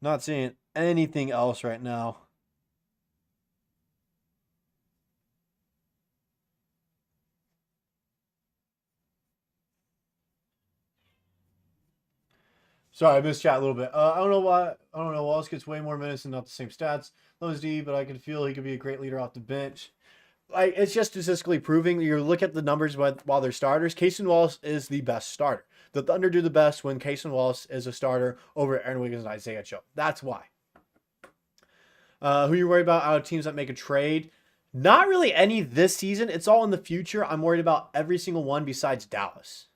A: Not seeing anything else right now. Sorry, I missed chat a little bit. I don't know why. I don't know. Wallace gets way more minutes and not the same stats. Loves D, but I can feel he could be a great leader off the bench. Like, it's just statistically proving. You look at the numbers while they're starters. Cason Wallace is the best starter. The Thunder do the best when Cason Wallace is a starter over Aaron Wiggins and Isaiah Joe. That's why. Who you worried about out of teams that make a trade? Not really any this season. It's all in the future. I'm worried about every single one besides Dallas.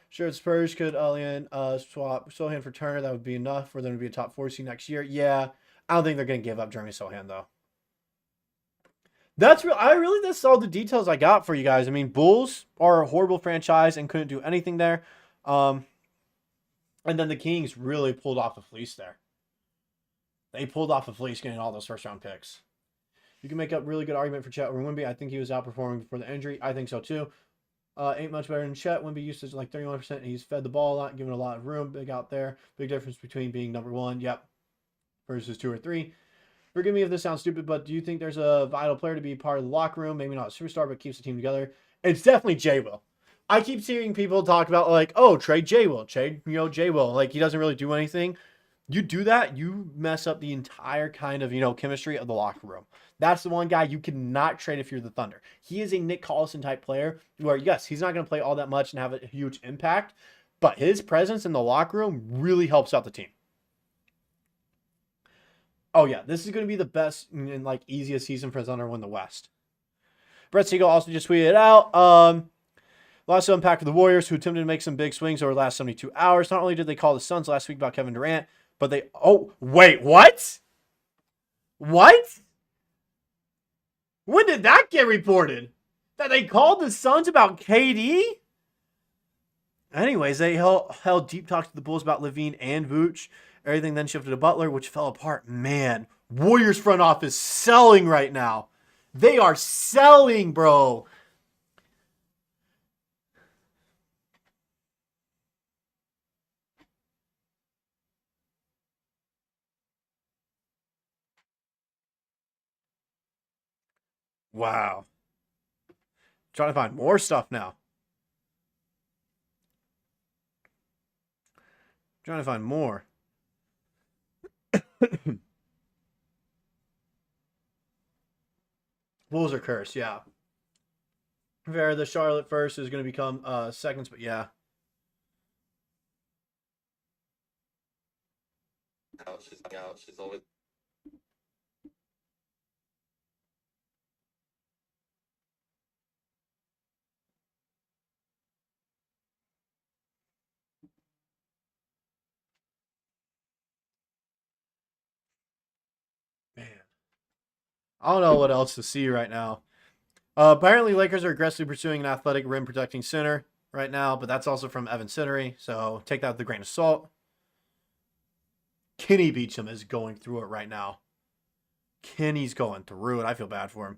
A: Sure, Spurs could swap Sohan for Turner. That would be enough for them to be a top 4 seed next year. Yeah, I don't think they're going to give up Jeremy Sohan, though. That's all the details I got for you guys. I mean, Bulls are a horrible franchise and couldn't do anything there. And then the Kings really pulled off a fleece there. They pulled off a fleece getting all those first-round picks. You can make a really good argument for Chet over Wemby. I think he was outperforming before the injury. I think so, too. Ain't much better than Chet. Wemby usage like 31%. And he's fed the ball a lot, given a lot of room. Big out there. Big difference between being number 1, yep, versus 2 or 3. Forgive me if this sounds stupid, but do you think there's a vital player to be part of the locker room? Maybe not a superstar, but keeps the team together. It's definitely J. Will. I keep seeing people talk about, like, oh, trade J. Will. Trade, J. Will. Like, he doesn't really do anything. You do that, you mess up the entire kind of, chemistry of the locker room. That's the one guy you cannot trade if you're the Thunder. He is a Nick Collison type player where, yes, he's not going to play all that much and have a huge impact, but his presence in the locker room really helps out the team. Oh, yeah, this is going to be the best and, easiest season for Thunder to win the West. Brett Siegel also just tweeted out, lots of unpack for the Warriors, who attempted to make some big swings over the last 72 hours. Not only did they call the Suns last week about Kevin Durant, but they... Oh, wait, what? What? When did that get reported? That they called the Suns about KD? Anyways, they held deep talks to the Bulls about Lavine and Vooch. Everything then shifted to Butler, which fell apart. Man, Warriors front office selling right now. They are selling, bro. Wow. Trying to find more stuff now. Trying to find more. Bulls are cursed, yeah. Fair, the Charlotte first is going to become seconds, but yeah.
B: She's always.
A: Man. I don't know what else to see right now. Apparently, Lakers are aggressively pursuing an athletic rim protecting center right now, but that's also from Evan Sittery, so take that with a grain of salt. Kenny Beecham is going through it right now. Kenny's going through it. I feel bad for him.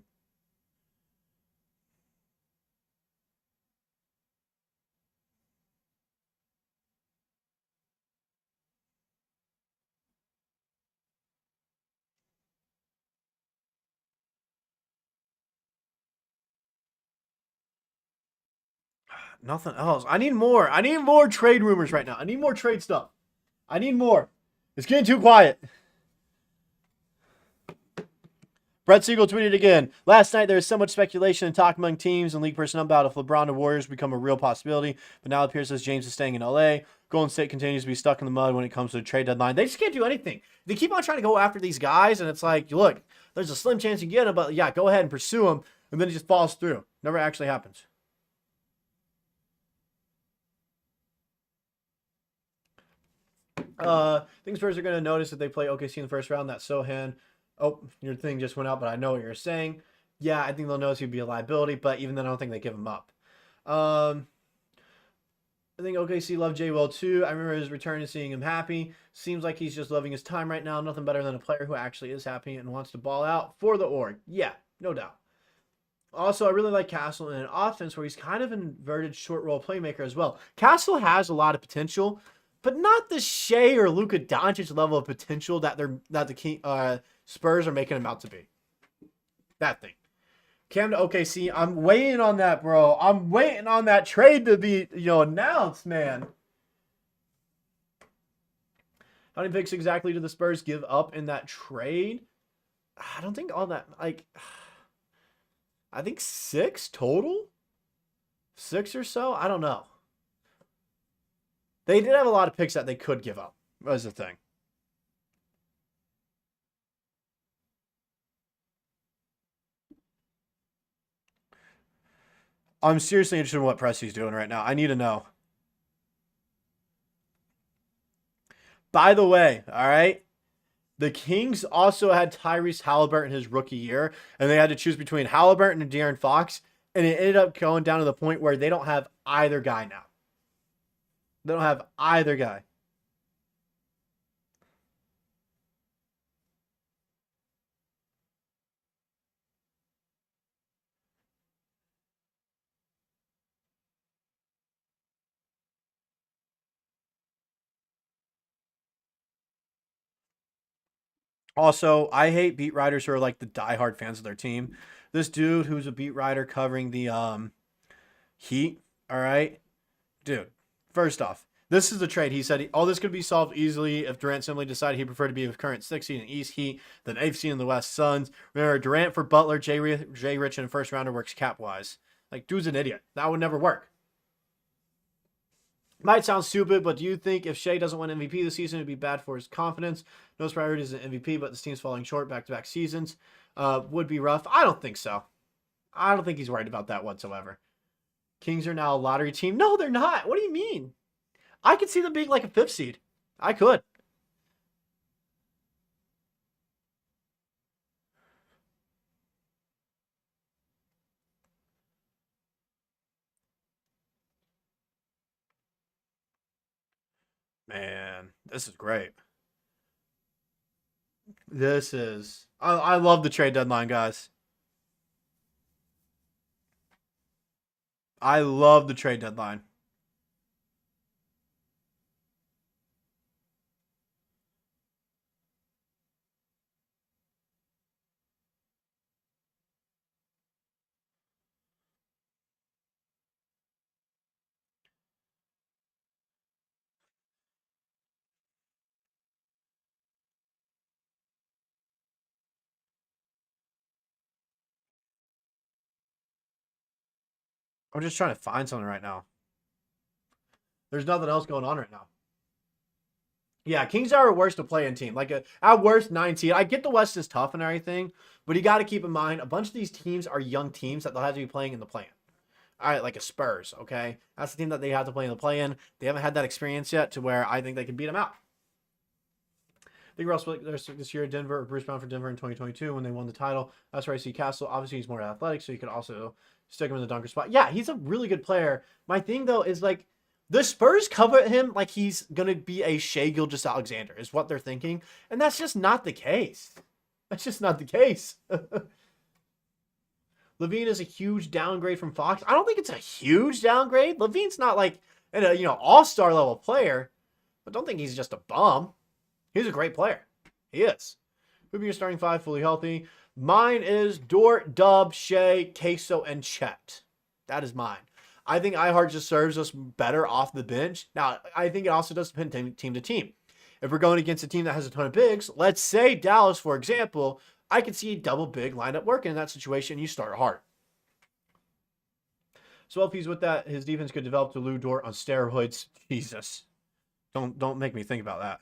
A: Nothing else. I need more. I need more trade rumors right now. I need more trade stuff. I need more. It's getting too quiet. Brett Siegel tweeted again. Last night, there was so much speculation and talk among teams and league personnel about if LeBron and Warriors become a real possibility, but now it appears as James is staying in LA. Golden State continues to be stuck in the mud when it comes to the trade deadline. They just can't do anything. They keep on trying to go after these guys, and it's like, look, there's a slim chance you get them, but yeah, go ahead and pursue them, and then it just falls through. Never actually happens. I think Spurs are going to notice that they play OKC in the first round. That Sohan. Oh, your thing just went out, but I know what you're saying. Yeah, I think they'll notice he'd be a liability, but even then, I don't think they give him up. I think OKC loved J. Will too. I remember his return and seeing him happy. Seems like he's just loving his time right now. Nothing better than a player who actually is happy and wants to ball out for the org. Yeah, no doubt. Also, I really like Castle in an offense where he's kind of an inverted short role playmaker as well. Castle has a lot of potential, but not the Shai or Luka Doncic level of potential that the Spurs are making him out to be. That thing. Cam to OKC. I'm waiting on that, bro. I'm waiting on that trade to be, announced, man. How many picks exactly did the Spurs give up in that trade? I don't think all that, I think 6 total? 6 or so? I don't know. They did have a lot of picks that they could give up. That was the thing. I'm seriously interested in what Presti's doing right now. I need to know. By the way, all right, the Kings also had Tyrese Halliburton his rookie year, and they had to choose between Halliburton and De'Aaron Fox, and it ended up going down to the point where they don't have either guy now. They don't have either guy. Also, I hate beat writers who are like the diehard fans of their team. This dude who's a beat writer covering the Heat, all right? Dude, first off, this is the trade. He said all this could be solved easily if Durant simply decided he'd prefer to be with current 6 seed in East Heat than 8th seed in the West Suns. Remember, Durant for Butler, Jay Rich, and first rounder works cap-wise. Like, dude's an idiot. That would never work. Might sound stupid, but do you think if Shai doesn't win MVP this season, it'd be bad for his confidence? No, his priority is an MVP, but this team's falling short back-to-back seasons. Would be rough. I don't think so. I don't think he's worried about that whatsoever. Kings are now a lottery team. No, they're not. What do you mean? I could see them being like a 5th seed. I could. Man, this is great. This is... I love the trade deadline, guys. I love the trade deadline. I'm just trying to find something right now. There's nothing else going on right now. Yeah, Kings are a worst to play in team. Like at worst 9 seed. I get the West is tough and everything, but you got to keep in mind a bunch of these teams are young teams that they'll have to be playing in the play-in. All right, like a Spurs, okay? That's the team that they have to play in the play-in. They haven't had that experience yet to where I think they can beat them out. I think Russ this year at Denver, Bruce Brown for Denver in 2022 when they won the title. That's where I see Castle. Obviously, he's more athletic, so you could also stick him in the dunker spot. Yeah, he's a really good player. My thing, though, is like the Spurs cover him like he's going to be a Shai Gilgeous-Alexander is what they're thinking. And that's just not the case. That's just not the case. Lavine is a huge downgrade from Fox. I don't think it's a huge downgrade. Lavine's not like an all-star level player, but don't think he's just a bum. He's a great player. He is. Who'd be your starting 5 fully healthy? Mine is Dort, Dub, Shai, Queso, and Chet. That is mine. I think iHeart just serves us better off the bench. Now, I think it also does depend team to team. If we're going against a team that has a ton of bigs, let's say Dallas, for example, I could see a double big lineup working in that situation. You start hard. So LP's with that. His defense could develop to Lou Dort on steroids. Jesus. Don't make me think about that.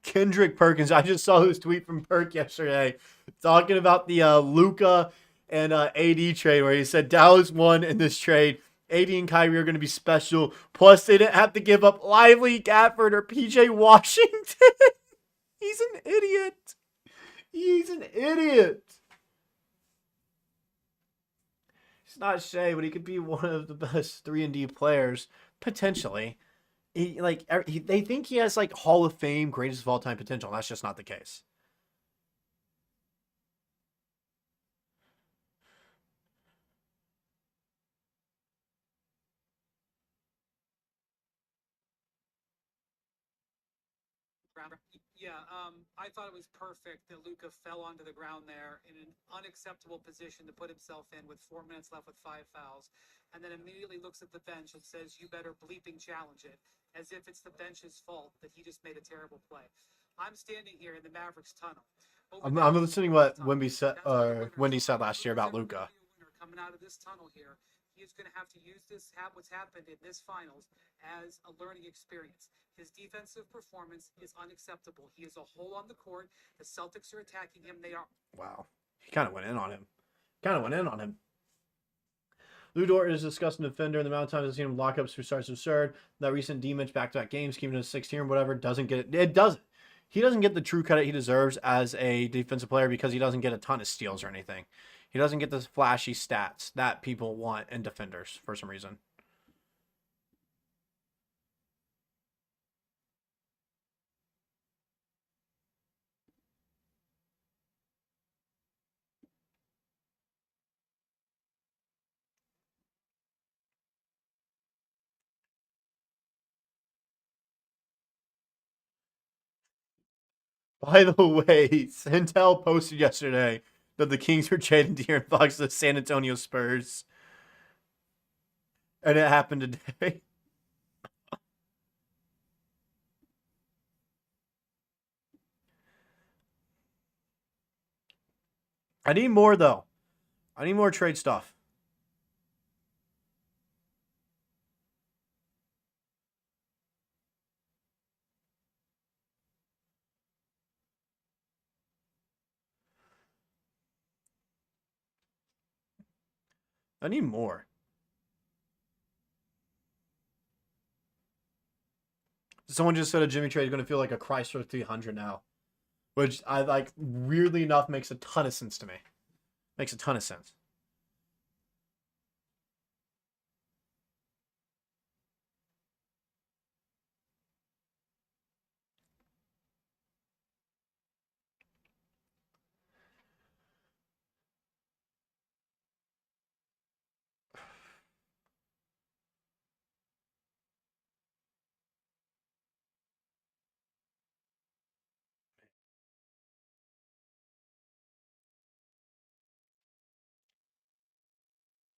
A: Kendrick Perkins. I just saw his tweet from Perk yesterday talking about the Luka and AD trade where he said Dallas won in this trade. AD and Kyrie are going to be special. Plus, they didn't have to give up Lively, Gafford, or PJ Washington. He's an idiot. He's an idiot. It's not Shai, but he could be one of the best 3-and-D players potentially. They think he has like Hall of Fame, greatest of all time potential. And that's just not the case.
C: Yeah, I thought it was perfect that Luka fell onto the ground there in an unacceptable position to put himself in with 4 minutes left with 5 fouls, and then immediately looks at the bench and says, "You better bleeping challenge it," as if it's the bench's fault that he just made a terrible play. I'm standing here in the Mavericks tunnel.
A: I'm listening to what Wemby said, Wendy said last year about Luka.
C: Coming out of this tunnel here, he is going to have to use what's happened in this finals as a learning experience. His defensive performance is unacceptable. He is a hole on the court. The Celtics are attacking him. They are.
A: Wow. He kind of went in on him. Dort is a disgusting defender, and the amount of times I've seen him lock up superstars absurd. That recent D-Mitch back-to-back games, keeping him to 16 or whatever, doesn't get it. It doesn't. He doesn't get the true credit he deserves as a defensive player because he doesn't get a ton of steals or anything. He doesn't get the flashy stats that people want in defenders for some reason. By the way, Centel posted yesterday that the Kings were trading De'Aaron Fox to the San Antonio Spurs. And it happened today. I need more, though. I need more trade stuff. I need more. Someone just said a Jimmy trade is going to feel like a Chrysler 300 now, which I like. Weirdly enough, makes a ton of sense to me. Makes a ton of sense.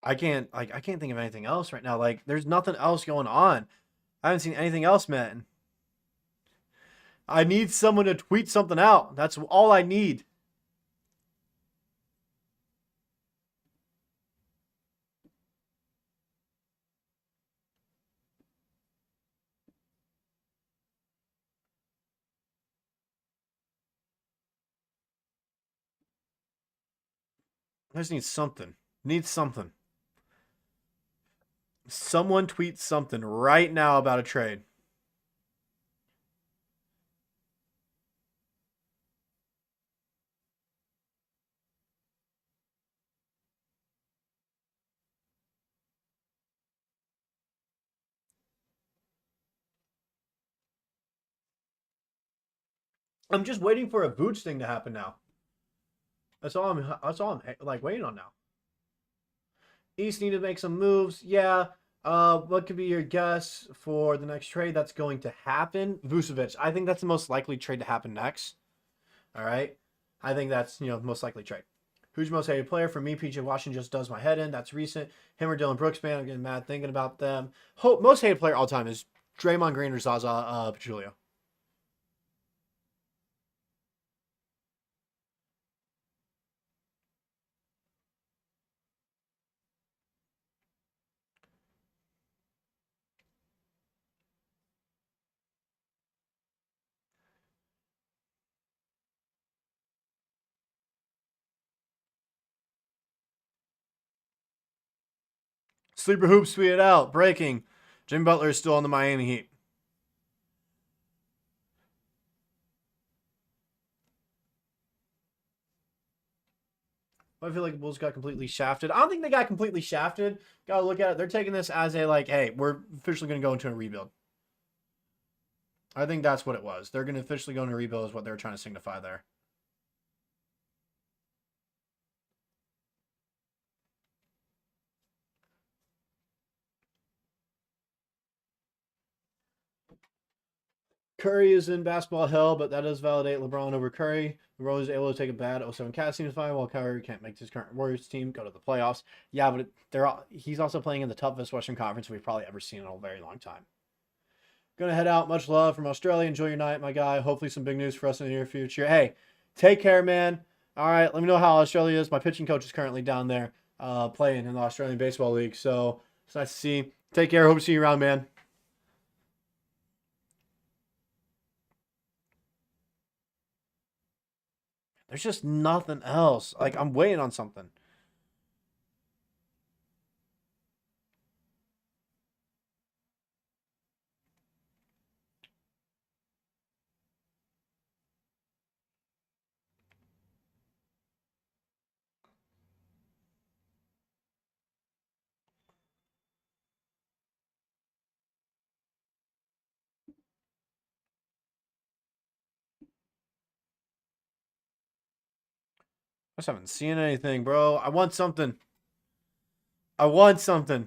A: I can't think of anything else right now. Like, there's nothing else going on. I haven't seen anything else, man. I need someone to tweet something out. That's all I need. I just need something. Need something. Someone tweet something right now about a trade. I'm just waiting for a Vooch thing to happen now. That's all I'm like waiting on now. East need to make some moves. Yeah. What could be your guess for the next trade that's going to happen? Vucevic. I think that's the most likely trade to happen next. All right. I think that's, the most likely trade. Who's your most hated player? For me, PJ Washington just does my head in. That's recent. Him or Dylan Brooks, man. I'm getting mad thinking about them. Most hated player all time is Draymond Green or Zaza Pachulia. Sleeper Hoops tweeted out. Breaking. Jimmy Butler is still on the Miami Heat. I feel like the Bulls got completely shafted. I don't think they got completely shafted. Gotta look at it. They're taking this as a like, hey, we're officially going to go into a rebuild. I think that's what it was. They're going to officially go into a rebuild is what they were trying to signify there. Curry is in basketball hell, but that does validate LeBron over Curry. LeBron is able to take a bad 07 Cavs team to fine, while Curry can't make his current Warriors team go to the playoffs. Yeah, but he's also playing in the toughest Western Conference we've probably ever seen in a very long time. Gonna head out. Much love from Australia. Enjoy your night, my guy. Hopefully some big news for us in the near future. Hey, take care, man. All right, let me know how Australia is. My pitching coach is currently down there playing in the Australian Baseball League, so it's nice to see. Take care. Hope to see you around, man. There's just nothing else. Like, I'm waiting on something. I just haven't seen anything, bro. I want something. I want something.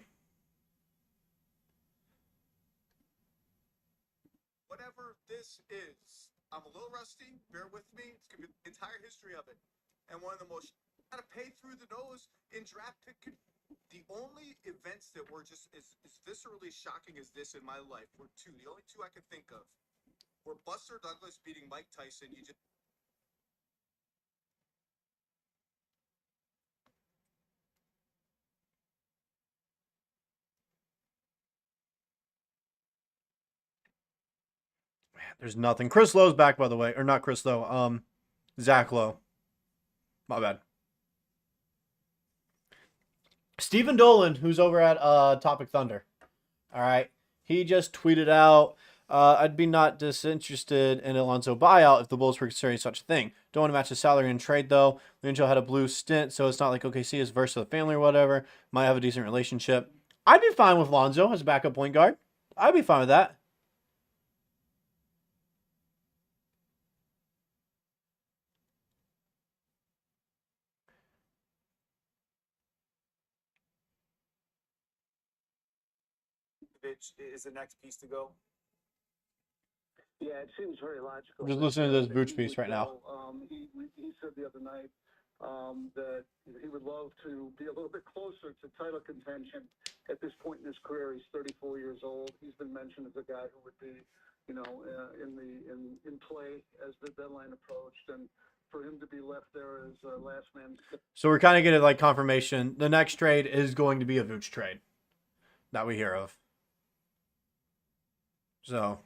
D: Whatever this is, I'm a little rusty. Bear with me. It's gonna be the entire history of it, and one of the most kind of pay through the nose in draft pick. The only events that were just as viscerally shocking as this in my life were two. The only two I could think of were Buster Douglas beating Mike Tyson. You just
A: There's nothing. Chris Lowe's back, by the way. Or not Chris Lowe. Zach Lowe. My bad. Stephen Dolan, who's over at Topic Thunder. All right. He just tweeted out, I'd be not disinterested in Alonso buyout if the Bulls were considering such a thing. Don't want to match his salary in trade, though. Angel had a blue stint, so it's not like OKC is versus the family or whatever. Might have a decent relationship. I'd be fine with Lonzo as a backup point guard. I'd be fine with that.
D: is the next piece to go.
E: Yeah, it seems very logical.
A: Just listening to this Vooch piece right now.
E: He said the other night that he would love to be a little bit closer to title contention at this point in his career. He's 34 years old. He's been mentioned as a guy who would be, in play as the deadline approached, and for him to be left there as last man.
A: So we're kind of getting like confirmation. The next trade is going to be a Vooch trade that we hear of. So.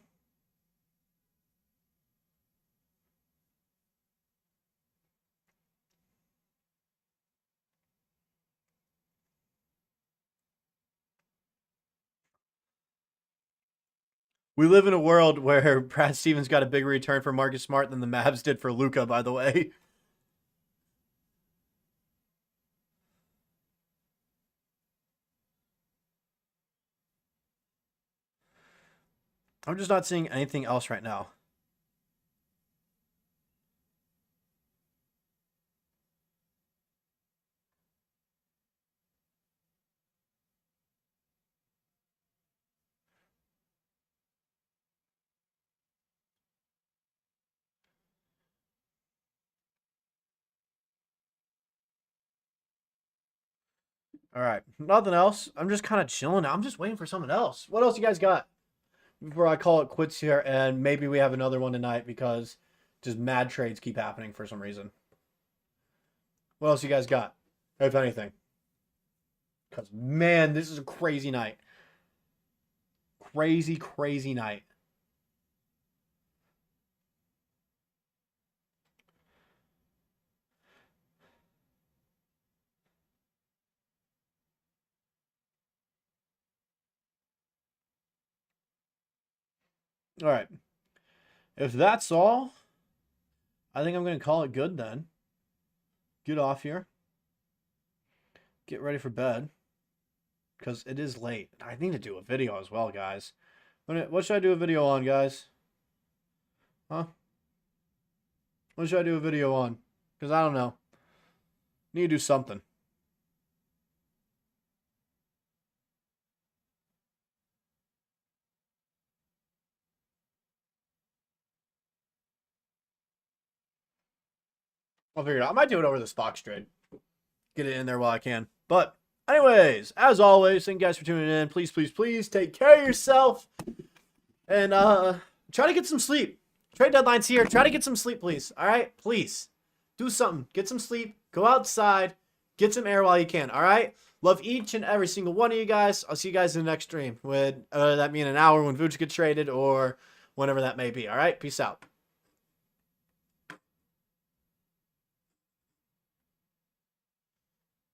A: We live in a world where Brad Stevens got a bigger return for Marcus Smart than the Mavs did for Luka, by the way. I'm just not seeing anything else right now. All right. Nothing else. I'm just kind of chilling. I'm just waiting for something else. What else you guys got before I call it quits here? And maybe we have another one tonight because just mad trades keep happening for some reason. What else you guys got, if anything? Because, man, this is a crazy night. Crazy, crazy night. All right. If that's all, I think I'm going to call it good then. Get off here. get ready for bed because it is late. I need to do a video as well, guys. What should I do a video on, guys? Huh? What should I do a video on? Because I don't know. Need to do something. I'll figure it out. I might do it over this Fox trade. Get it in there while I can. But anyways, as always, thank you guys for tuning in. Please, please, please take care of yourself. And try to get some sleep. Trade deadline's here. Try to get some sleep, please. All right? Please. Do something. Get some sleep. Go outside. Get some air while you can. All right? Love each and every single one of you guys. I'll see you guys in the next stream. Whether that be in an hour when Vooch gets traded or whenever that may be. All right? Peace out.